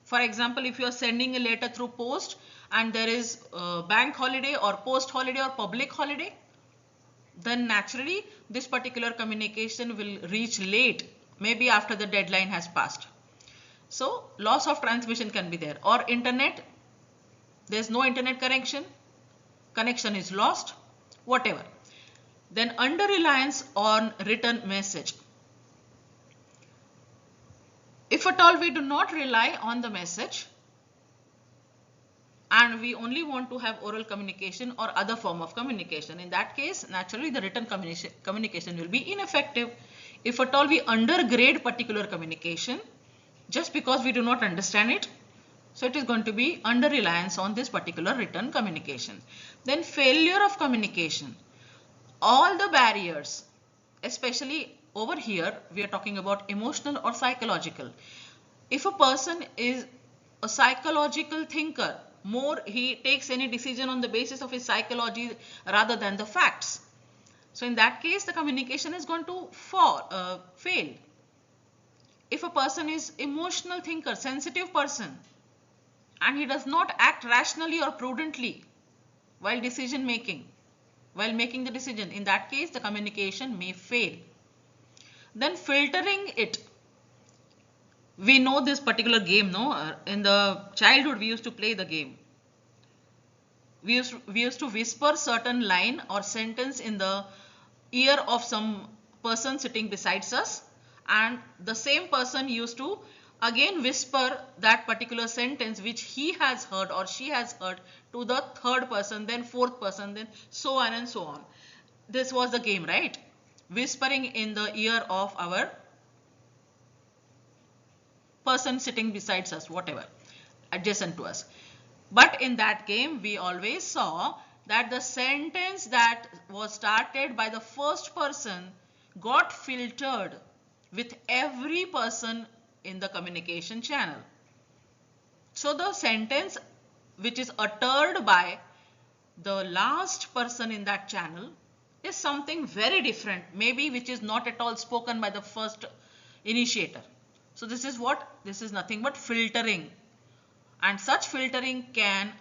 For example, if you are sending a letter through post and there is a bank holiday or post holiday or public holiday, then naturally this particular communication will reach late, maybe after the deadline has passed. So loss of transmission can be there. Or internet, there is no internet connection is lost, whatever. Then under reliance on written message. If at all we do not rely on the message and we only want to have oral communication or other form of communication, in that case naturally the written communication will be ineffective. If at all we undergrade particular communication just because we do not understand it, so it is going to be under reliance on this particular written communication. Then failure of communication. All the barriers, especially over here we are talking about emotional or psychological. If a person is a psychological thinker, more he takes any decision on the basis of his psychology rather than the facts. So in that case the communication is going to fail. If a person is emotional thinker, sensitive person, and he does not act rationally or prudently while making the decision, in that case the communication may fail. Then filtering it. We know this particular game, no? In the childhood we used to play the game. We used to whisper certain line or sentence in the ear of some person sitting beside us, and the same person used to again whisper that particular sentence which he has heard or she has heard to the third person, then fourth person, then so on and so on. This was the game, right? Whispering in the ear of our person sitting beside us, whatever, adjacent to us. But in that game we always saw that the sentence that was started by the first person got filtered with every person in the communication channel. So the sentence which is uttered by the last person in that channel is something very different, maybe which is not at all spoken by the first initiator. So this is what? This is nothing but filtering, and such filtering can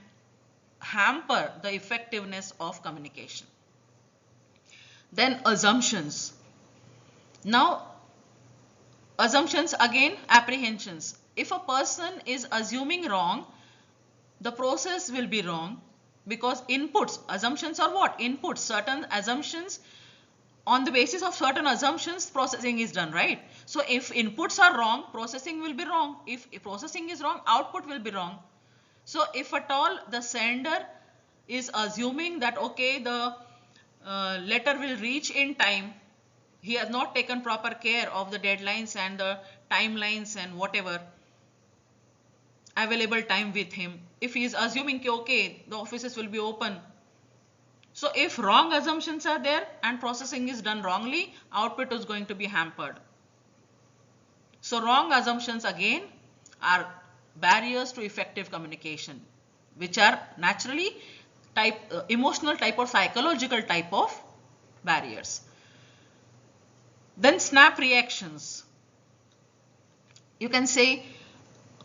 hamper the effectiveness of communication. Then assumptions. Now assumptions, again apprehensions. If a person is assuming wrong, the process will be wrong, because inputs, assumptions are what? Inputs, certain assumptions, on the basis of certain assumptions processing is done, right? So if inputs are wrong, processing will be wrong. If processing is wrong, output will be wrong. So if at all the sender is assuming that okay, the letter will reach in time, he has not taken proper care of the deadlines and the timelines and whatever available time with him. If he is assuming okay, the offices will be open, so if wrong assumptions are there and processing is done wrongly, output is going to be hampered. So wrong assumptions again are barriers to effective communication, which are naturally emotional type or psychological type of barriers. Then snap reactions. You can say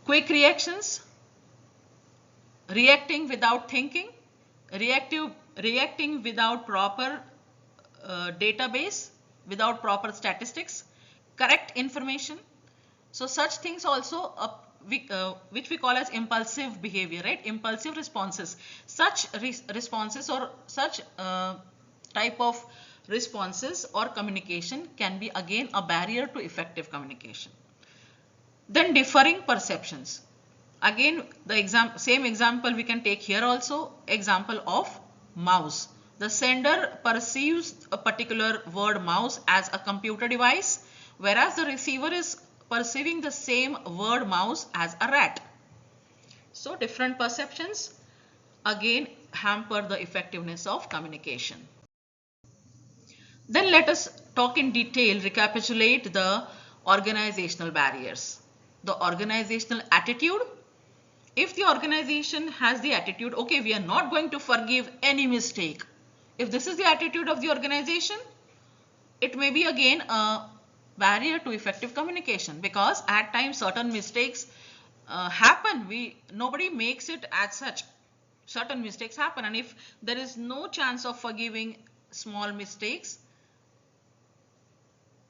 quick reactions, reacting without thinking, reacting without proper database, without proper statistics, correct information. So such things also which we call as impulsive behavior, right? Impulsive responses. Such responses or such type of responses or communication can be again a barrier to effective communication. Then differing perceptions. Again, the same example we can take here also. Example of mouse. The sender perceives a particular word mouse as a computer device, whereas the receiver is perceiving the same word mouse as a rat. So different perceptions again hamper the effectiveness of communication. Then let us talk in detail, recapitulate the organizational barriers. The organizational attitude. If the organization has the attitude, okay, we are not going to forgive any mistake. If this is the attitude of the organization, it may be again a barrier to effective communication, because at times certain mistakes happen. Nobody makes it as such. Certain mistakes happen, and if there is no chance of forgiving small mistakes,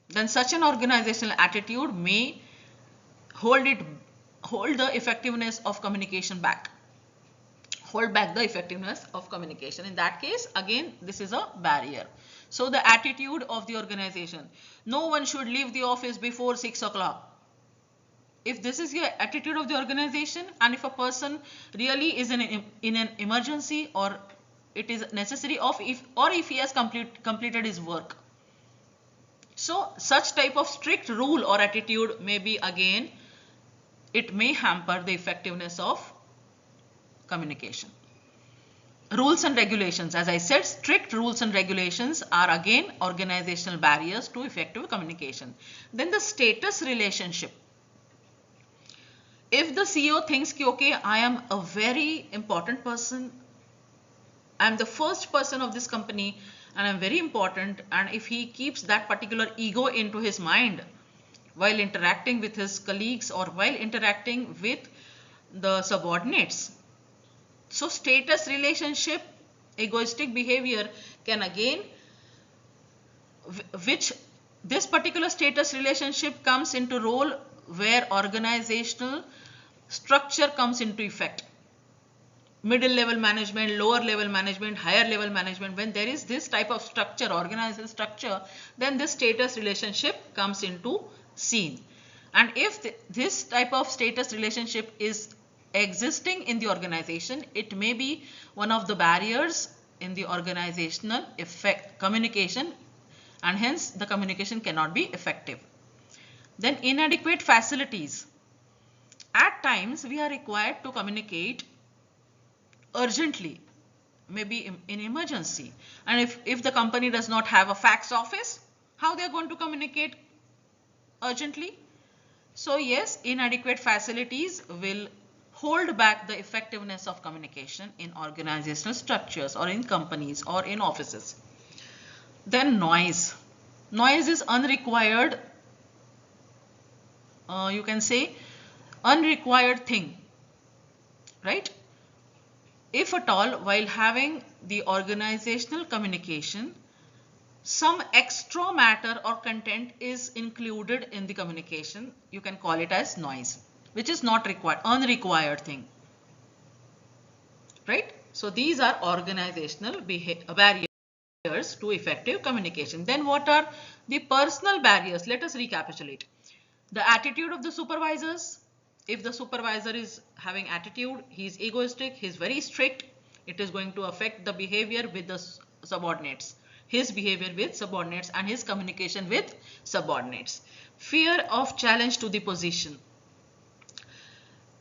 then such an organizational attitude may hold the effectiveness of communication back. Hold back the effectiveness of communication. In that case, again, this is a barrier. So the attitude of the organization. No one should leave the office before 6 o'clock. If this is the attitude of the organization, and if a person really is in an emergency, or it is necessary if he has completed his work. So such type of strict rule or attitude may be again, it may hamper the effectiveness of communication. Rules and regulations. As I said, strict rules and regulations are again organizational barriers to effective communication. Then the status relationship. If the CEO thinks, okay, I am a very important person, I am the first person of this company and I am very important, and if he keeps that particular ego into his mind while interacting with his colleagues or while interacting with the subordinates, so status relationship, egoistic behavior can again, which this particular status relationship comes into role where organizational structure comes into effect. Middle level management, lower level management, higher level management, when there is this type of structure, organizational structure, then this status relationship comes into scene. And if this type of status relationship is existing in the organization, it may be one of the barriers in the organizational communication, and hence the communication cannot be effective. Then inadequate facilities. At times we are required to communicate urgently, maybe in emergency, and if the company does not have a fax office, how they are going to communicate urgently? So yes, inadequate facilities will hold back the effectiveness of communication in organizational structures or in companies or in offices. Then noise. Noise is unrequired, you can say unrequired thing, right? If at all, while having the organizational communication, some extra matter or content is included in the communication, you can call it as noise, which is not required, unrequired thing, right? So these are organizational barriers to effective communication. Then what are the personal barriers? Let us recapitulate. The attitude of the supervisors. If the supervisor is having attitude, he is egoistic, he is very strict, it is going to affect the behavior with the subordinates, his behavior with subordinates and his communication with subordinates. Fear of challenge to the position.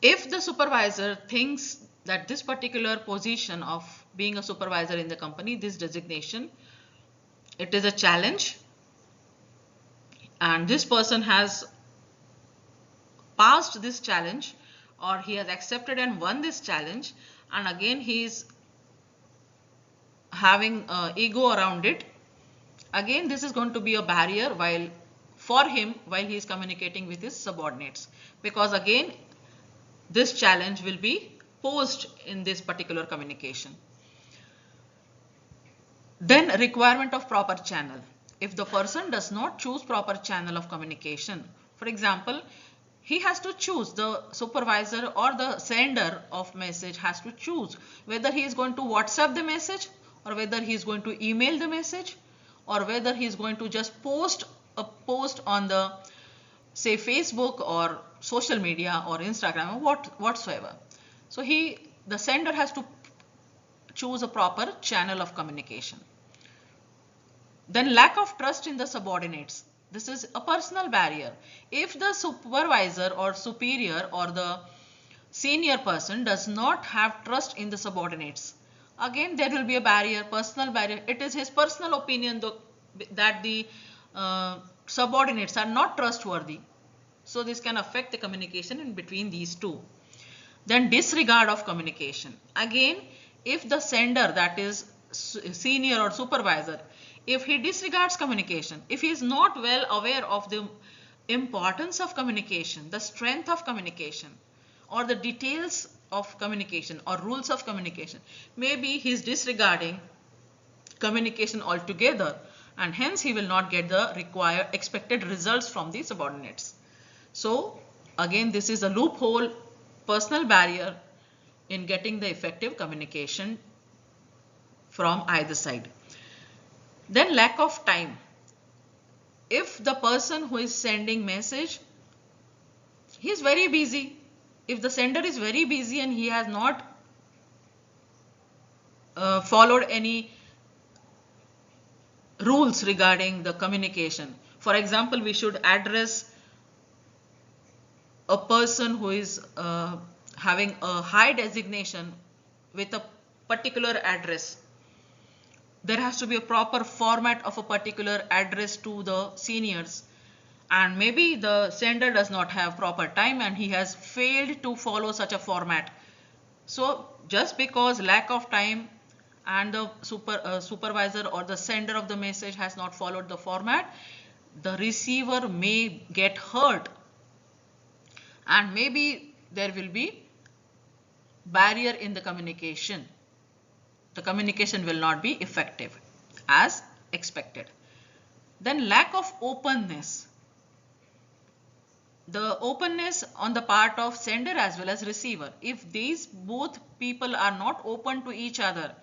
If the supervisor thinks that this particular position of being a supervisor in the company, this designation, it is a challenge, and this person has passed this challenge, or he has accepted and won this challenge, and again he is having ego around it, again this is going to be a barrier while for him while he is communicating with his subordinates, because again this challenge will be posed in this particular communication. Then requirement of proper channel. If the person does not choose proper channel of communication, for example, he has to choose, the supervisor or the sender of message has to choose whether he is going to WhatsApp the message, or whether he is going to email the message, or whether he is going to just post a post on the, say, Facebook or social media or Instagram or whatsoever. So the sender has to choose a proper channel of communication. Then lack of trust in the subordinates. This is a personal barrier. If the supervisor or superior or the senior person does not have trust in the subordinates, again there will be a barrier, personal barrier. It is his personal opinion that the subordinates are not trustworthy. So this can affect the communication in between these two. Then disregard of communication. Again, if the sender, that is senior or supervisor, if he disregards communication, if he is not well aware of the importance of communication, the strength of communication, or the details of communication or rules of communication, maybe he is disregarding communication altogether, and hence he will not get the required expected results from the subordinates. So again this is a loophole, personal barrier in getting the effective communication from either side. Then lack of time. If the person who is sending message, he is very busy. If the sender is very busy and he has not followed any rules regarding the communication. For example, we should address a person who is having a high designation with a particular address. There has to be a proper format of a particular address to the seniors, and maybe the sender does not have proper time and he has failed to follow such a format. So just because lack of time and the supervisor or the sender of the message has not followed the format, the receiver may get hurt, and maybe there will be barrier in the communication. The communication will not be effective as expected. Then lack of openness. The openness on the part of sender as well as receiver. If these both people are not open to each other,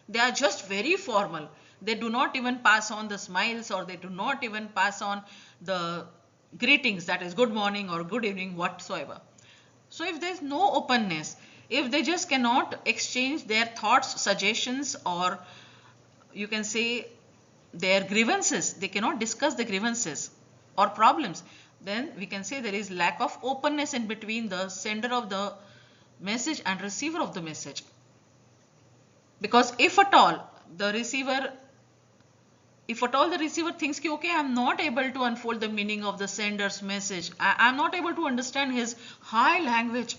they are just very formal. They do not even pass on the smiles, or they do not even pass on the greetings, that is good morning or good evening whatsoever. So if there is no openness, if they just cannot exchange their thoughts, suggestions, or you can say their grievances, they cannot discuss the grievances or problems, then we can say there is lack of openness in between the sender of the message and receiver of the message. Because if at all the receiver thinks, okay, I am not able to unfold the meaning of the sender's message, I am not able to understand his high language.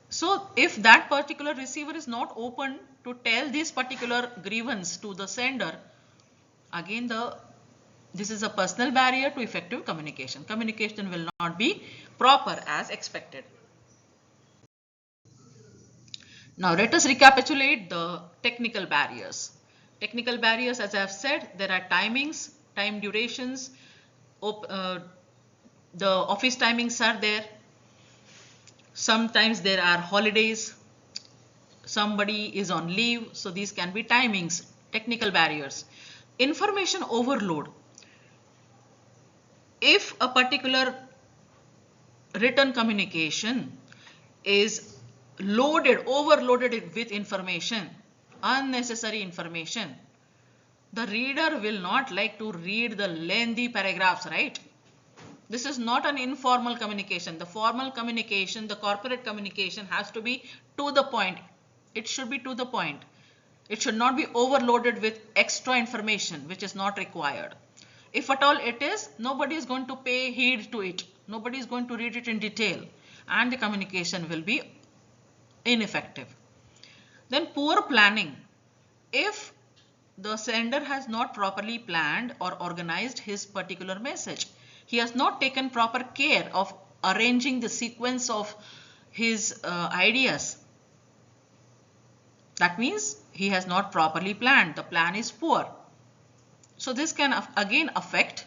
So if that particular receiver is not open to tell this particular grievance to the sender, again this is a personal barrier to effective communication. Communication will not be proper as expected. Now let us recapitulate the technical barriers. Technical barriers, as I have said, there are timings, time durations, the office timings are there. Sometimes there are holidays, somebody is on leave, so these can be timings, technical barriers. Information overload. If a particular written communication is overloaded with information, unnecessary information, the reader will not like to read the lengthy paragraphs, right? This is not an informal communication. The formal communication, the corporate communication has to be to the point. It should be to the point. It should not be overloaded with extra information which is not required. If at all it is, nobody is going to pay heed to it. Nobody is going to read it in detail, and the communication will be ineffective. Then poor planning. If the sender has not properly planned or organized his particular message, he has not taken proper care of arranging the sequence of his ideas, that means he has not properly planned. The plan is poor. So this can again affect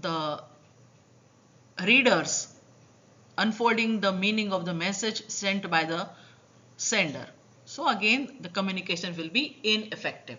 the readers unfolding the meaning of the message sent by the sender. So again the communication will be ineffective.